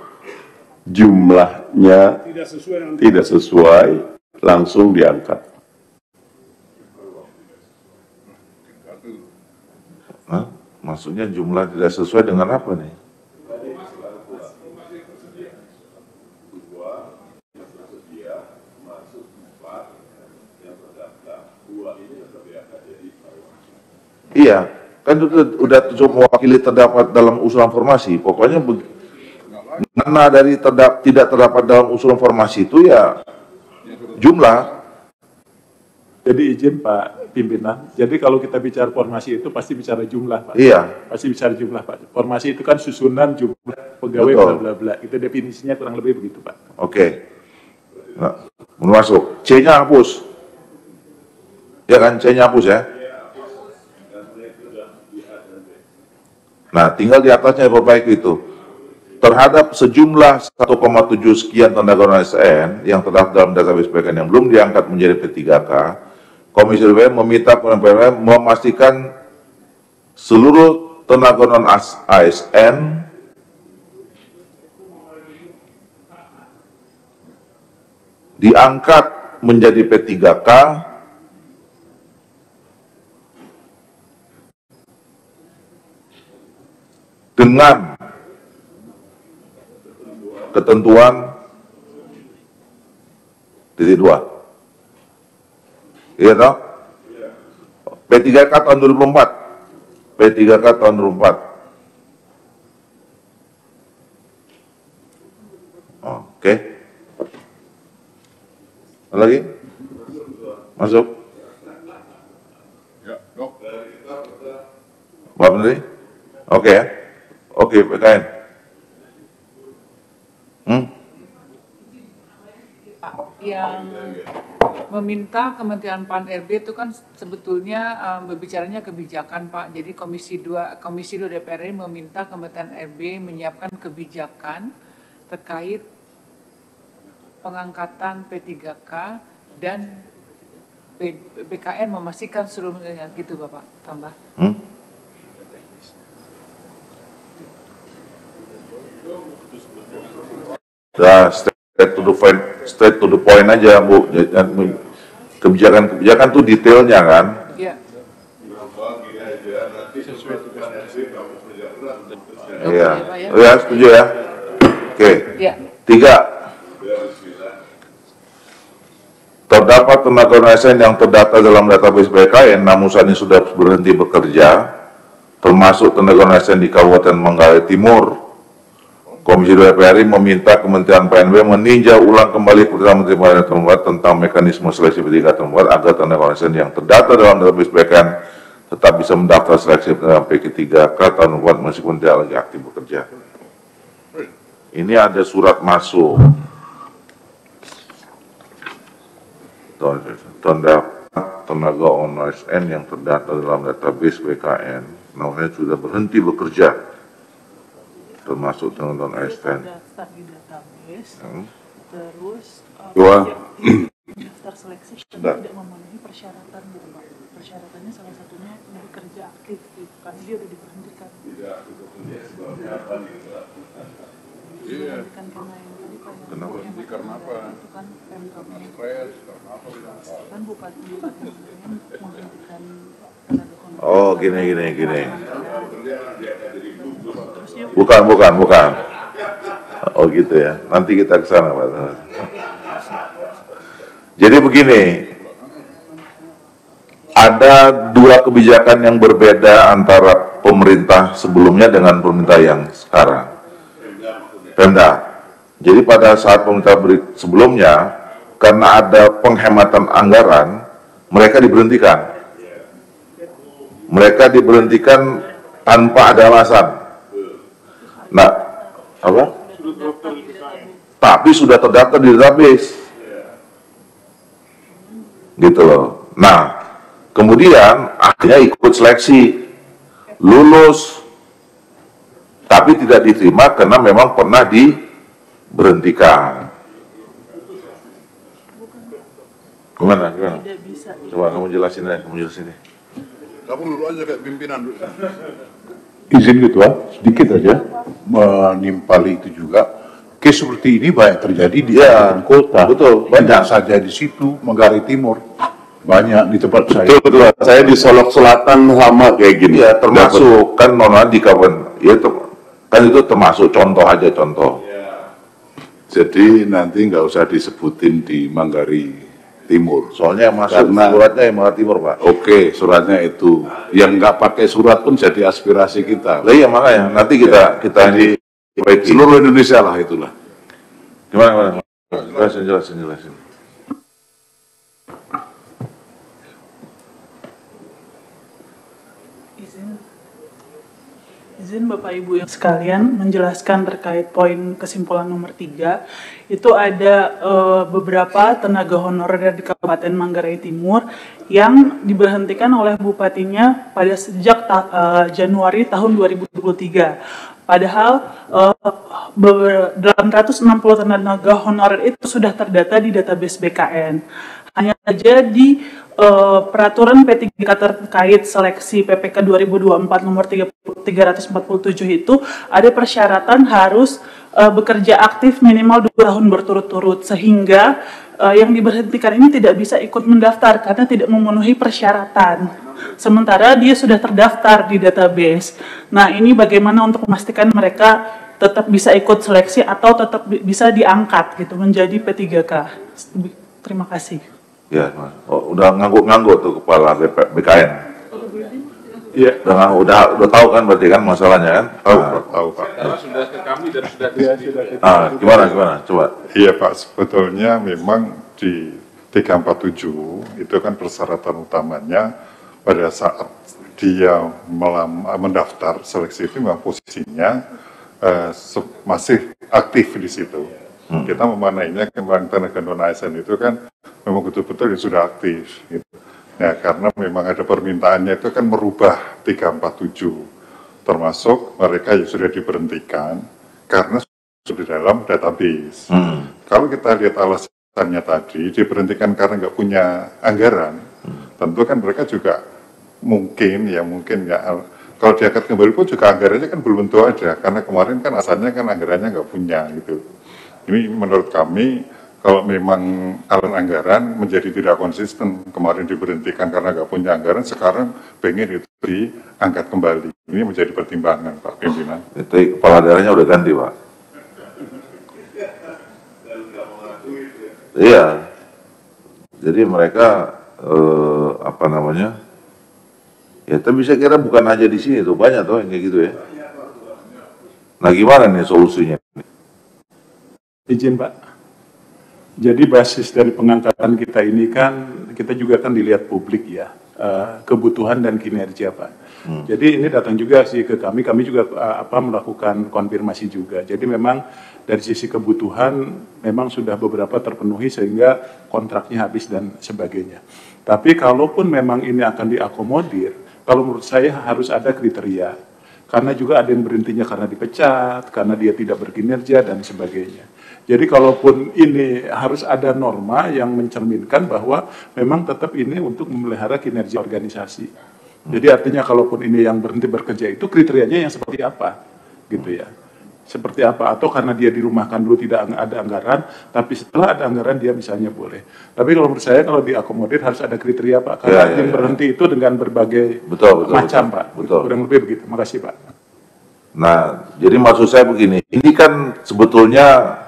jumlahnya tidak sesuai langsung diangkat. Maksudnya jumlah tidak sesuai dengan apa nih? Iya, kan udah mewakili terdapat dalam usulan formasi. Pokoknya mana dari tidak terdapat dalam usulan formasi itu ya jumlah. Jadi izin Pak Pimpinan, jadi kalau kita bicara formasi itu pasti bicara jumlah Pak. Iya. Pasti bicara jumlah Pak. Formasi itu kan susunan jumlah pegawai bla bla bla. Itu definisinya kurang lebih begitu Pak. Oke. Nah, masuk. C-nya hapus. Ya kan, C-nya hapus ya. Nah, tinggal di atasnya perbaiki itu. Terhadap sejumlah 1,7 sekian tenaga ASN yang terdaftar dalam database PKN yang belum diangkat menjadi P3K, Komisi DPR meminta PPR memastikan seluruh tenaga non ASN diangkat menjadi P3K dengan ketentuan titik 2. Iya toh? P3K tahun 2004. P3K tahun 2004. Oke. Ada lagi? Masuk. Ya, Dok. Pak Menteri? Oke ya? Oke, PKN. Yang meminta Kementerian PAN-RB itu kan sebetulnya berbicaranya kebijakan Pak. Jadi Komisi 2 DPR ini meminta Kementerian RB menyiapkan kebijakan terkait pengangkatan P3K dan BKN memastikan seluruhnya gitu Bapak, tambah. Nah, straight to the point aja Bu. Kebijakan tuh detailnya kan. Iya. Iya. Ya, setuju ya. Oke. Ya. 3. Terdapat tenaga ASN yang terdaftar dalam database BKN namun saat ini sudah berhenti bekerja, termasuk tenaga ASN di Kabupaten Manggarai Timur. Komisi 2 DPR meminta Kementerian PNB meninjau ulang kembali keputusan Menteri Pembangunan Tempat tentang mekanisme seleksi P3K tempat agar tenaga ASN yang terdaftar dalam database BKN tetap bisa mendaftar seleksi P3K tahun 2004 meskipun tidak lagi aktif bekerja. Ini ada surat masuk. Terdapat tenaga ASN yang terdaftar dalam database BKN namanya sudah berhenti bekerja, termasuk tenaga ASN. Daftar di database, terus daftar seleksi tidak memenuhi persyaratan gitu Pak. Persyaratannya salah satunya bekerja aktif gitu, kan dia udah diberhentikan. Iya. Kan karena yang tadi Pak yang Kenapa? Karena apa? itu kan Pemkabnya Stres, karena apa? kan bupati menghentikan tenaga honorer. Oh, gini. Terus dia Bukan. Oh gitu ya. Nanti kita ke sana, Pak. Jadi begini, ada dua kebijakan yang berbeda antara pemerintah sebelumnya dengan pemerintah yang sekarang. Pemda. Jadi pada saat pemerintah sebelumnya, karena ada penghematan anggaran, mereka diberhentikan. Mereka diberhentikan tanpa ada alasan. Nah, apa? Tapi sudah terdaftar di database. Gitu loh. Nah, kemudian akhirnya ikut seleksi, lulus, tapi tidak diterima karena memang pernah diberhentikan. Gimana? Coba kamu jelasin deh, Kamu dulu aja kayak pimpinan dulu. Izin Ketua, sedikit aja menimpali itu juga. Case seperti ini banyak terjadi di kota. Betul, Tidak saja di situ, Manggarai Timur. Banyak di tempat saya. Betul. Saya di Solok Selatan lama kayak gini. Ya, termasuk kan nona di kawan, ya itu kan itu termasuk contoh aja contoh. Jadi nanti nggak usah disebutin di Manggarai Timur. Soalnya yang masuk suratnya yang Manggarai Timur, Pak. Oke, suratnya itu. Yang nggak pakai surat pun jadi aspirasi kita. Lah iya makanya nanti kita di seluruh Indonesia lah itulah. Gimana? Jelasin. Izin Bapak Ibu yang sekalian menjelaskan terkait poin kesimpulan nomor 3. Itu ada beberapa tenaga honorer di Kabupaten Manggarai Timur yang diberhentikan oleh bupatinya pada sejak Januari tahun 2023. Padahal 860 tenaga honorer itu sudah terdata di database BKN. Hanya saja di peraturan P3K terkait seleksi PPK 2024 nomor 347 itu ada persyaratan harus bekerja aktif minimal 2 tahun berturut-turut, sehingga yang diberhentikan ini tidak bisa ikut mendaftar karena tidak memenuhi persyaratan. Sementara dia sudah terdaftar di database. Nah, ini bagaimana untuk memastikan mereka tetap bisa ikut seleksi atau tetap bisa diangkat gitu menjadi P3K. Terima kasih. Ya, udah ngangguk-ngangguk tuh kepala BKN. Iya, udah tahu kan berarti kan masalahnya kan? Tahu Pak. Sudah ke kami dan sudah Gimana? Coba. Iya Pak, sebetulnya memang di 347 itu kan persyaratan utamanya pada saat dia mendaftar seleksi itu memang posisinya masih aktif di situ. Kita memanainya kembang tenaga non-ASN itu kan memang betul-betul yang sudah aktif. Gitu. Ya, karena memang ada permintaannya itu kan merubah 347, termasuk mereka yang sudah diberhentikan karena sudah di dalam database. Kalau kita lihat alasannya tadi, diberhentikan karena nggak punya anggaran, tentu kan mereka juga mungkin nggak. Kalau diangkat kembali pun juga anggarannya kan belum tentu ada, karena kemarin kan asalnya kan anggarannya nggak punya gitu. Ini menurut kami kalau memang aliran anggaran menjadi tidak konsisten, kemarin diberhentikan karena nggak punya anggaran, sekarang pengen itu diangkat kembali. Ini menjadi pertimbangan Pak Pimpinan. Itu kepala daerahnya udah ganti Pak. Iya. Jadi mereka ya tapi saya kira bukan aja di sini tuh, banyak tuh yang kayak gitu ya. Nah gimana nih solusinya? Izin Pak. Jadi basis dari pengangkatan kita ini kan, kita juga kan dilihat publik ya, kebutuhan dan kinerja Pak. Jadi ini datang juga sih ke kami juga melakukan konfirmasi juga. Jadi memang dari sisi kebutuhan memang sudah beberapa terpenuhi sehingga kontraknya habis dan sebagainya. Tapi kalaupun memang ini akan diakomodir, kalau menurut saya harus ada kriteria. Karena juga ada yang berhentinya karena dipecat, karena dia tidak berkinerja dan sebagainya. Jadi kalaupun ini harus ada norma yang mencerminkan bahwa memang tetap ini untuk memelihara kinerja organisasi. Jadi artinya kalaupun ini yang berhenti bekerja itu kriterianya yang seperti apa, gitu ya. Seperti apa, atau karena dia dirumahkan dulu tidak ada anggaran, tapi setelah ada anggaran dia misalnya boleh. Tapi kalau menurut saya kalau diakomodir harus ada kriteria Pak, karena yang berhenti itu dengan berbagai macam Pak. Kurang lebih begitu, makasih Pak. Nah, jadi maksud saya begini, ini kan sebetulnya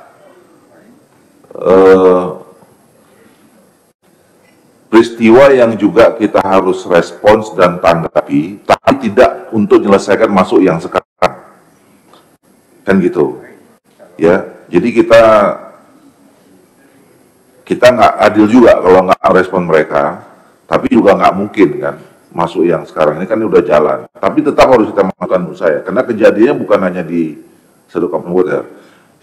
peristiwa yang juga kita harus respons dan tanggapi, tapi tidak untuk menyelesaikan masuk yang sekarang, kan gitu, ya. Jadi kita nggak adil juga kalau nggak respon mereka, tapi juga nggak mungkin kan masuk yang sekarang ini kan udah jalan. Tapi tetap harus kita melakukan menurut saya, karena kejadiannya bukan hanya di satu kampung ya.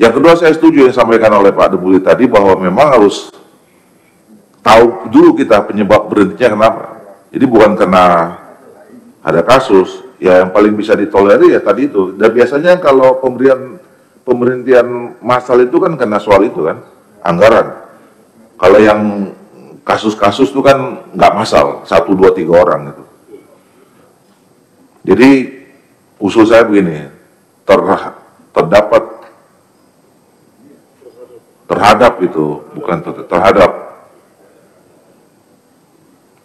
Yang kedua saya setuju yang disampaikan oleh Pak Debuli tadi bahwa memang harus tahu dulu kita penyebab berhentinya kenapa. Jadi bukan karena ada kasus, ya yang paling bisa ditolerir ya tadi itu. Dan biasanya kalau pemberhentian massal itu kan karena soal itu kan, anggaran. Kalau yang kasus-kasus itu kan nggak massal, 1, 2, 3 orang gitu. Jadi usul saya begini, terhadap itu, bukan terhadap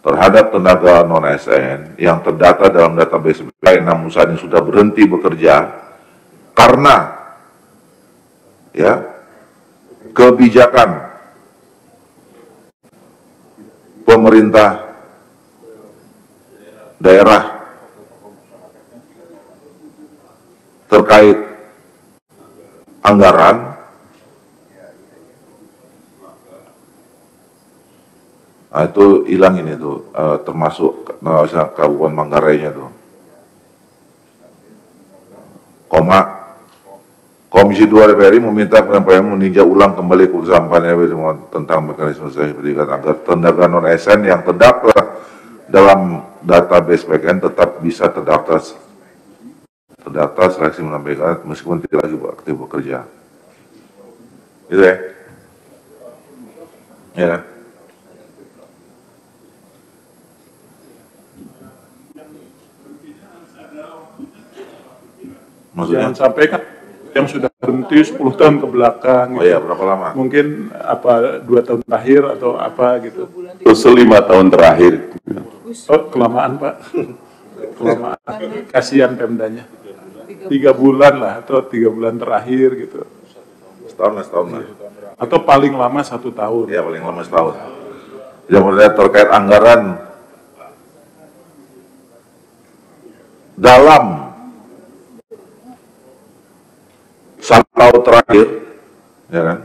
terhadap tenaga non-ASN yang terdata dalam database BPK 6 perusahaan yang sudah berhenti bekerja karena ya kebijakan pemerintah daerah terkait anggaran. Nah, itu hilang ini tuh, termasuk Kabupaten Manggarainya tuh. Komisi 2 DPR meminta PMPM meninjau ulang kembali keputusan PAN-RB tentang mekanisme seleksi pendidikan agar tenaga non-ASN yang terdaftar dalam database PKN tetap bisa terdaftar seleksi menampilkan meskipun tidak lagi aktif bekerja. Gitu ya? Ya kan? Maksudnya? Jangan sampai kan yang sudah berhenti 10 tahun ke belakang. Oh iya, berapa lama? Mungkin apa 2 tahun terakhir atau apa gitu. Terus 5 tahun terakhir. Oh, kelamaan Pak. Kelamaan. Kasihan Pemdanya. 3 bulan lah atau 3 bulan terakhir gitu. Setahun lah. Atau paling lama 1 tahun. Iya, paling lama setahun. Yang terkait anggaran dalam 1 tahun terakhir, ya kan?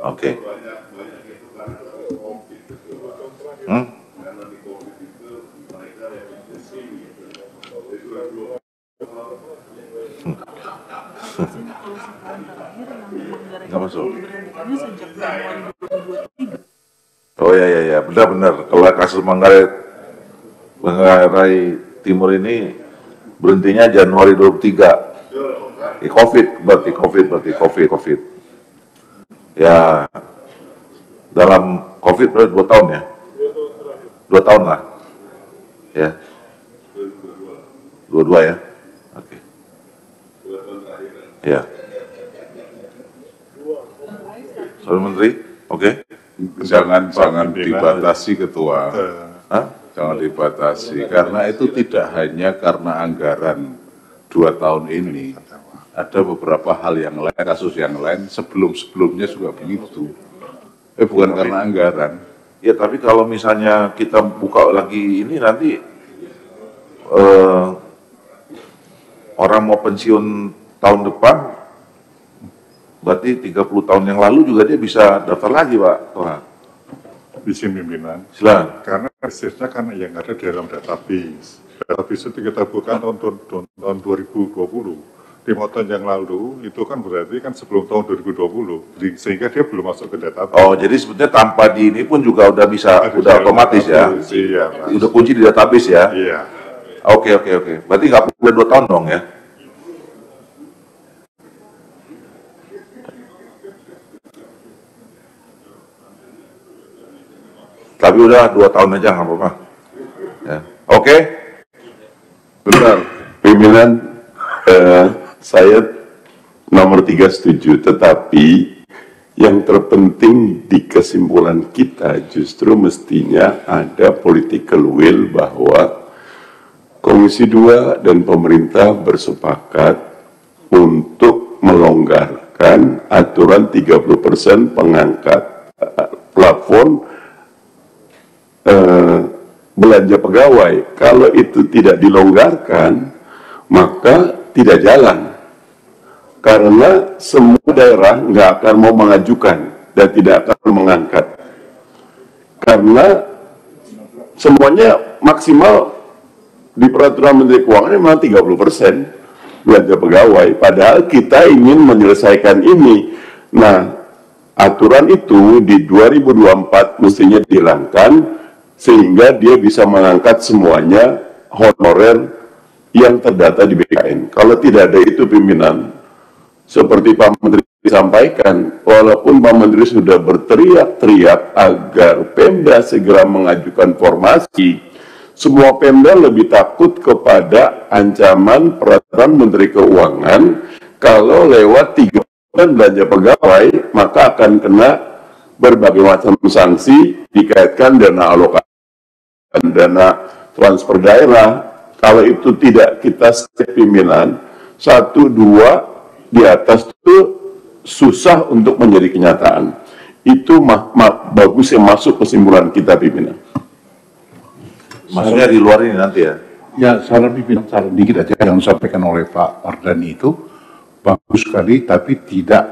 Oke. Nggak masuk. Oh ya, benar-benar. Kalau kasus Manggarai Timur ini berhentinya Januari 23. COVID. Ya, dalam COVID berarti 2 tahun ya? 2 tahun lah. Ya. 22 ya? Oke. Ya. Saudara Menteri, oke. Jangan dibatasi Ketua. Jangan dibatasi, karena itu tidak hanya karena anggaran 2 tahun ini. Ada beberapa hal yang lain, kasus yang lain sebelumnya juga begitu. Bukan karena anggaran. Ya, tapi kalau misalnya kita buka lagi ini nanti orang mau pensiun tahun depan, berarti 30 tahun yang lalu juga dia bisa daftar lagi, Pak Toha. Izin pimpinan. Silakan. Karena persisnya kan yang ada di dalam database. Database itu kita buka tahun 2020. 5 tahun yang lalu itu kan berarti kan sebelum tahun 2020, sehingga dia belum masuk ke database. Oh, jadi sebetulnya tanpa di ini pun juga udah bisa, udah otomatis ya? Iya, udah kunci di database ya? Iya. Oke. Berarti nggak perlu 2 tahun dong ya? Tapi udah 2 tahun aja nggak apa-apa. Ya. Oke. Benar, pimpinan. Saya nomor 3 setuju, tetapi yang terpenting di kesimpulan kita justru mestinya ada political will bahwa Komisi 2 dan pemerintah bersepakat untuk melonggarkan aturan 30% pengangkat plafon belanja pegawai. Kalau itu tidak dilonggarkan, maka tidak jalan. Karena semua daerah nggak akan mau mengajukan dan tidak akan mengangkat. Karena semuanya maksimal di peraturan Menteri Keuangan memang 30% belanja pegawai. Padahal kita ingin menyelesaikan ini. Nah, aturan itu di 2024 mestinya dihilangkan sehingga dia bisa mengangkat semuanya honorer yang terdata di BKN. Kalau tidak ada itu pimpinan, seperti Pak Menteri sampaikan, walaupun Pak Menteri sudah berteriak-teriak agar Pemda segera mengajukan formasi, semua Pemda lebih takut kepada ancaman peraturan Menteri Keuangan. Kalau lewat 3 bulan belanja pegawai, maka akan kena berbagai macam sanksi dikaitkan dana alokasi dana transfer daerah, kalau itu tidak kita step pimpinan, 1, 2 di atas itu susah untuk menjadi kenyataan. Itu bagus yang masuk kesimpulan kita pimpinan. Maksudnya di luar ini nanti ya? Ya, saran pimpinan, saran dikit aja yang disampaikan oleh Pak Mardhani itu bagus sekali, tapi tidak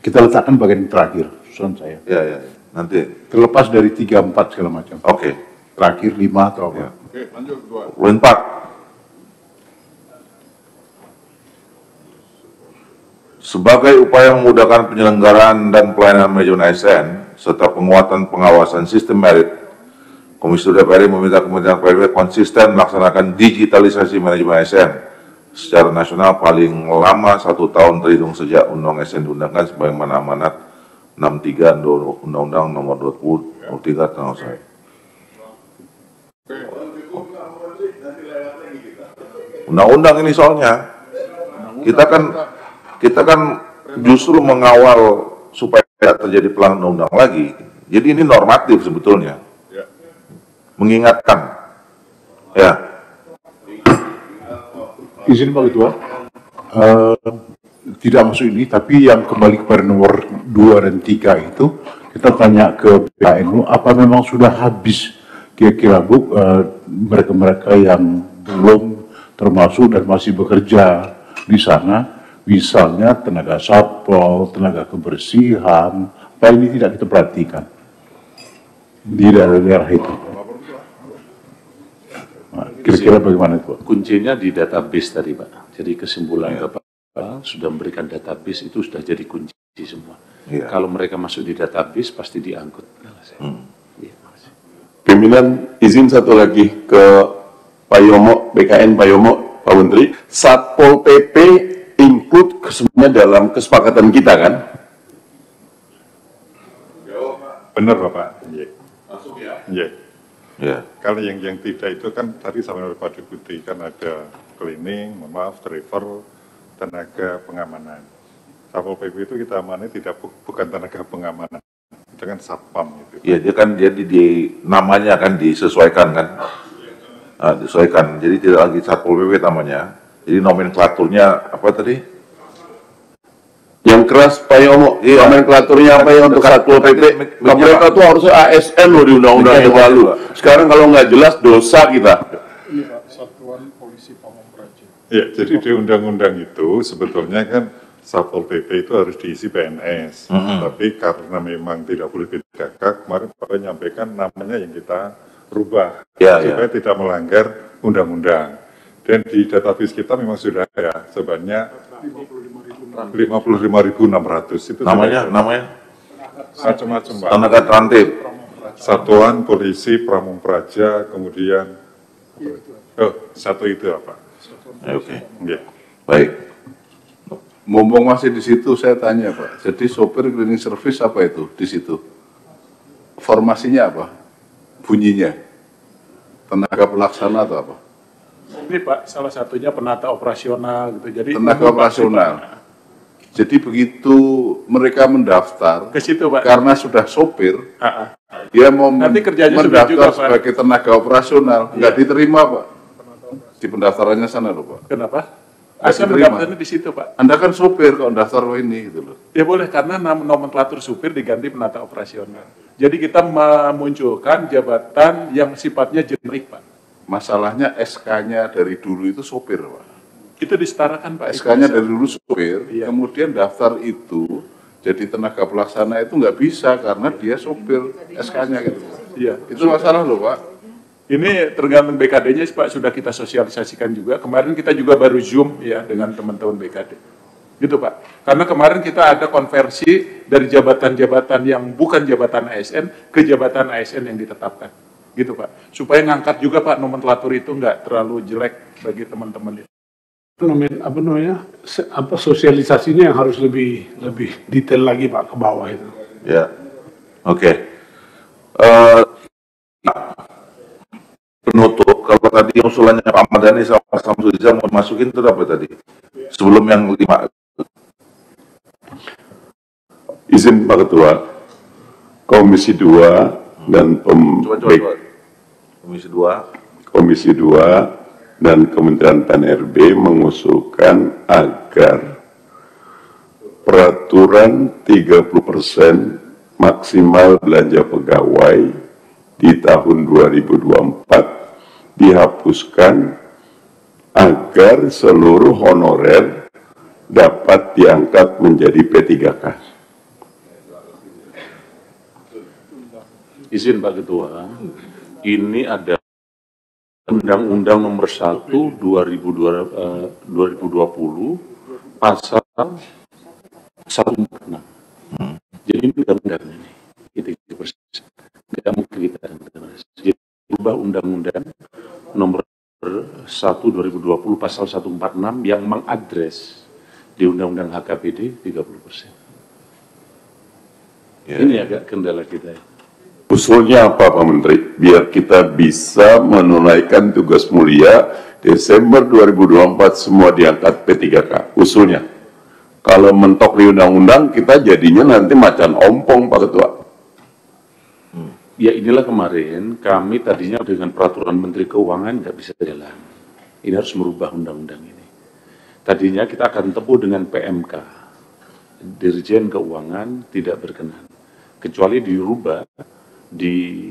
kita letakkan bagian terakhir, saran saya. Ya, nanti. Terlepas dari 3, 4 segala macam. Oke. Terakhir 5 atau apa? Ya. Oke, lanjut. 2. Poin 4. Sebagai upaya memudahkan penyelenggaraan dan pelayanan manajemen ASN, serta penguatan pengawasan sistem merit, Komisi DPR meminta Kementerian PRB konsisten melaksanakan digitalisasi manajemen ASN secara nasional paling lama 1 tahun terhitung sejak Undang ASN diundangkan sebagaimana amanat 63 Undang-Undang Nomor 23 Tahun saya. Undang-undang ini soalnya kita kan justru mengawal supaya tidak terjadi pelanggaran undang lagi. Jadi ini normatif sebetulnya. Mengingatkan. Ya. Izin Pak Ketua, tidak masuk ini, tapi yang kembali kepada nomor 2 dan 3 itu, kita tanya ke BKN, apa memang sudah habis kira-kira Bu, mereka-mereka yang belum termasuk dan masih bekerja di sana, misalnya tenaga satpol, tenaga kebersihan, apa ini tidak kita perhatikan di daerah-daerah itu? Kira-kira bagaimana itu, Pak? Kuncinya di database tadi, Pak. Jadi kesimpulan Bapak sudah memberikan database, itu sudah jadi kunci semua. Kalau mereka masuk di database, pasti diangkut. Pimpinan, izin satu lagi ke Pak Yomo, BKN Pak Yomo, Pak Menteri. Satpol PP include semuanya dalam kesepakatan kita, kan? Benar, Bapak. Masuk ya? Ya. Kalau yang tidak itu kan tadi sama oleh Pak Deputi, kan ada cleaning, driver, tenaga pengamanan. Satpol PP itu kita amani bukan tenaga pengamanan, itu kan satpam gitu. Iya, dia kan jadi namanya kan disesuaikan kan, disesuaikan. Jadi tidak lagi Satpol PP namanya. Jadi nomenklaturnya apa tadi? Yang keras Pak Yomo, nomenklaturnya apa ya untuk Satpol PP? Mereka tuh harusnya ASN loh di undang-undang yang lalu. Sekarang kalau nggak jelas dosa kita. Ini Pak, Satuan Polisi Pamong Praja. Ya, jadi di undang-undang itu sebetulnya kan Satpol PP itu harus diisi PNS. Tapi karena memang tidak boleh PDKK, kemarin Bapak menyampaikan namanya yang kita rubah supaya tidak melanggar undang-undang. Dan di database kita memang sudah ada sebanyak 55.600 itu namanya macam-macam, Pak. tenaga terantip, Satuan Polisi Pamong Praja, kemudian satu itu apa? Oke. Baik. Mumpung masih di situ saya tanya, Pak. Jadi sopir cleaning service apa itu di situ? Formasinya apa? Bunyinya? Tenaga pelaksana atau apa? Ini Pak, salah satunya penata operasional gitu. Jadi tenaga operasional. Jadi begitu mereka mendaftar ke situ, Pak, karena sudah sopir, dia mau mendaftar juga, sebagai tenaga operasional, nggak diterima, Pak. Di pendaftarannya sana loh, Pak. Kenapa? Saya mendaftarnya di situ, Pak. Anda kan sopir kok daftar ini gitu loh. Ya boleh, karena nomenklatur supir diganti penata operasional. Jadi kita memunculkan jabatan yang sifatnya generik, Pak. Masalahnya SK-nya dari dulu itu sopir, Pak. Itu disetarakan, Pak. SK-nya dari dulu sopir, kemudian daftar itu jadi tenaga pelaksana itu nggak bisa karena dia sopir SK-nya gitu. Iya. Itu masalah loh, Pak. Ini tergantung BKD-nya, Pak, sudah kita sosialisasikan juga. Kemarin kita juga baru Zoom ya dengan teman-teman BKD. Gitu, Pak. Karena kemarin kita ada konversi dari jabatan-jabatan yang bukan jabatan ASN ke jabatan ASN yang ditetapkan. Gitu, Pak. Supaya ngangkat juga, Pak, nomenklatur itu nggak terlalu jelek bagi teman-teman itu. Sosialisasinya yang harus lebih detail lagi, Pak, ke bawah itu. Ya. Oke. Penutup, kalau tadi usulannya Pak Mardhani sama Pak Samsudza mau masukin itu apa tadi? Sebelum yang 5. Izin Pak Ketua, Komisi 2 dan Komisi 2 dan Kementerian PAN-RB mengusulkan agar peraturan 30% maksimal belanja pegawai di tahun 2024 dihapuskan agar seluruh honorer dapat diangkat menjadi P3K. Izin Pak Ketua, ini ada Undang-Undang Nomor 1 2020 Pasal 146. Jadi ini undang-undang ini, 30%. Tidak mungkin kita jadi ubah Undang-Undang Nomor 1 2020 Pasal 146 yang mengadres di Undang-Undang HKPD 30%. Ini agak kendala kita ya. Usulnya apa Pak Menteri? Biar kita bisa menunaikan tugas mulia Desember 2024 semua diangkat P3K. Usulnya. Kalau mentok di undang-undang kita jadinya nanti macan ompong Pak Ketua. Ya inilah kemarin kami tadinya dengan peraturan Menteri Keuangan nggak bisa jalan. Ini harus merubah undang-undang ini. Tadinya kita akan tempuh dengan PMK. Dirjen Keuangan tidak berkenan. Kecuali dirubah di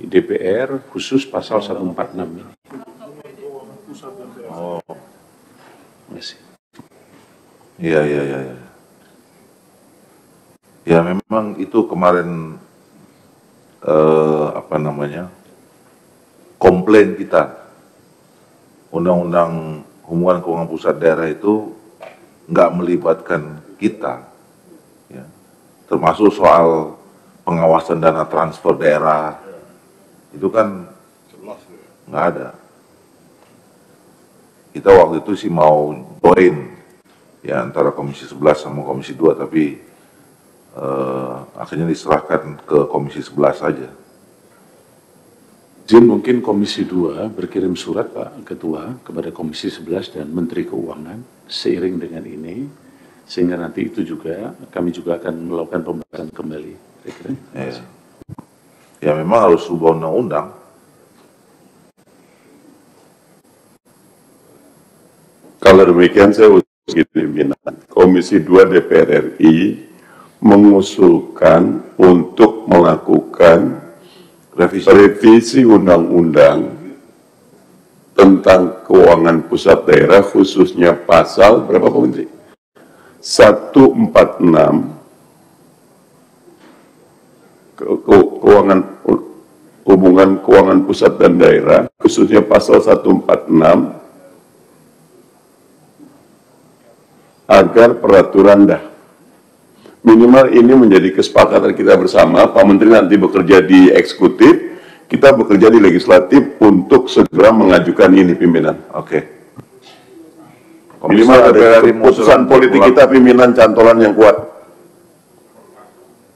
DPR khusus pasal 146 ini. Oh. Masih. Iya. Ya memang itu kemarin komplain kita. Undang-undang hubungan keuangan pusat daerah itu nggak melibatkan kita, ya. Termasuk soal pengawasan dana transfer daerah itu kan nggak ada. Kita waktu itu sih mau join ya antara Komisi 11 sama Komisi 2 tapi akhirnya diserahkan ke Komisi 11 saja. Izin mungkin Komisi 2 berkirim surat Pak Ketua kepada Komisi 11 dan Menteri Keuangan seiring dengan ini sehingga nanti itu juga kami juga akan melakukan pembahasan kembali. Ya memang harus ubah undang-undang. Kalau demikian saya usul pimpinan Komisi 2 DPR RI mengusulkan untuk melakukan revisi undang-undang tentang keuangan pusat daerah khususnya pasal berapa Pak Menteri? 146 hubungan keuangan pusat dan daerah khususnya pasal 146 agar peraturan minimal ini menjadi kesepakatan kita bersama. Pak Menteri nanti bekerja di eksekutif, kita bekerja di legislatif untuk segera mengajukan ini pimpinan. Oke. Minimal ada keputusan politik kita pimpinan cantolan yang kuat.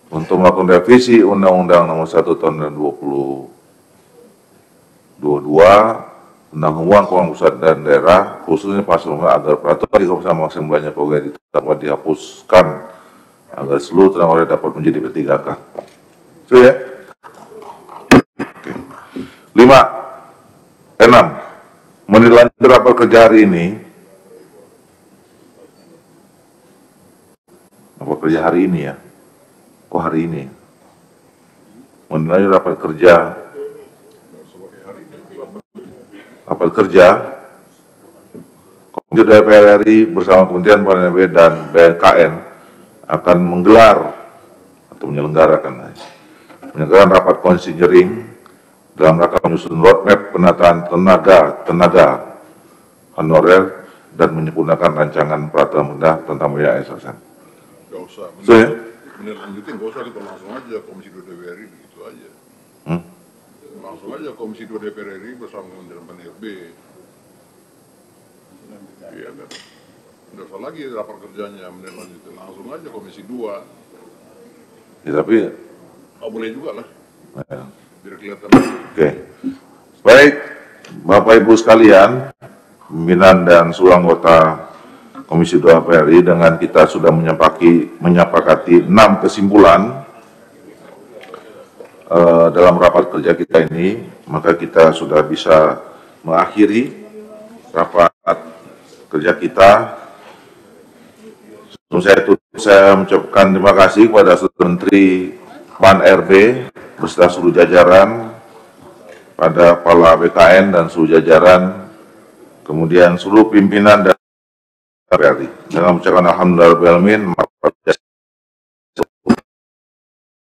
Untuk melakukan revisi Undang-Undang Nomor 1 Tahun 2022 tentang hubungan keuangan pusat dan daerah khususnya pasal agar peraturan di Komisi maksimal belanja pegawai dapat dihapuskan agar seluruh tenaga dapat menjadi P3K. Itu ya. Oke. 6. Menindaklanjuti rapat kerja hari ini. Rapat kerja hari ini ya. Kok hari ini? Menilai rapat kerja Komisi DPR RI bersama Kementerian PAN-RB dan BKN akan menggelar atau menyelenggarakan rapat konsinyering dalam rangka menyusun roadmap penataan tenaga honorer dan menyempurnakan rancangan peraturan undang tentang biaya ASN. Nggak usah. Lanjutin, nggak usah kita langsung aja Komisi 2 DPR RI gitu aja. Langsung aja Komisi 2 DPR RI bersama Kementerian PAN-RB. Iya kan? Nggak usah lagi rapat kerjanya lanjutin, langsung aja Komisi 2. Ya, tapi boleh juga lah. Ya. Biar kelihatan. Oke. Baik, Bapak Ibu sekalian, pimpinan dan seluruh anggota Komisi 2 DPR RI, dengan kita sudah menyepakati 6 kesimpulan dalam rapat kerja kita ini, maka kita sudah bisa mengakhiri rapat kerja kita. Sebelum saya tutup, saya mengucapkan terima kasih kepada Saudara Menteri PAN RB beserta seluruh jajaran, pada kepala BKN dan seluruh jajaran, kemudian seluruh pimpinan dan RRI. Dengan mengucapkan alhamdulillah,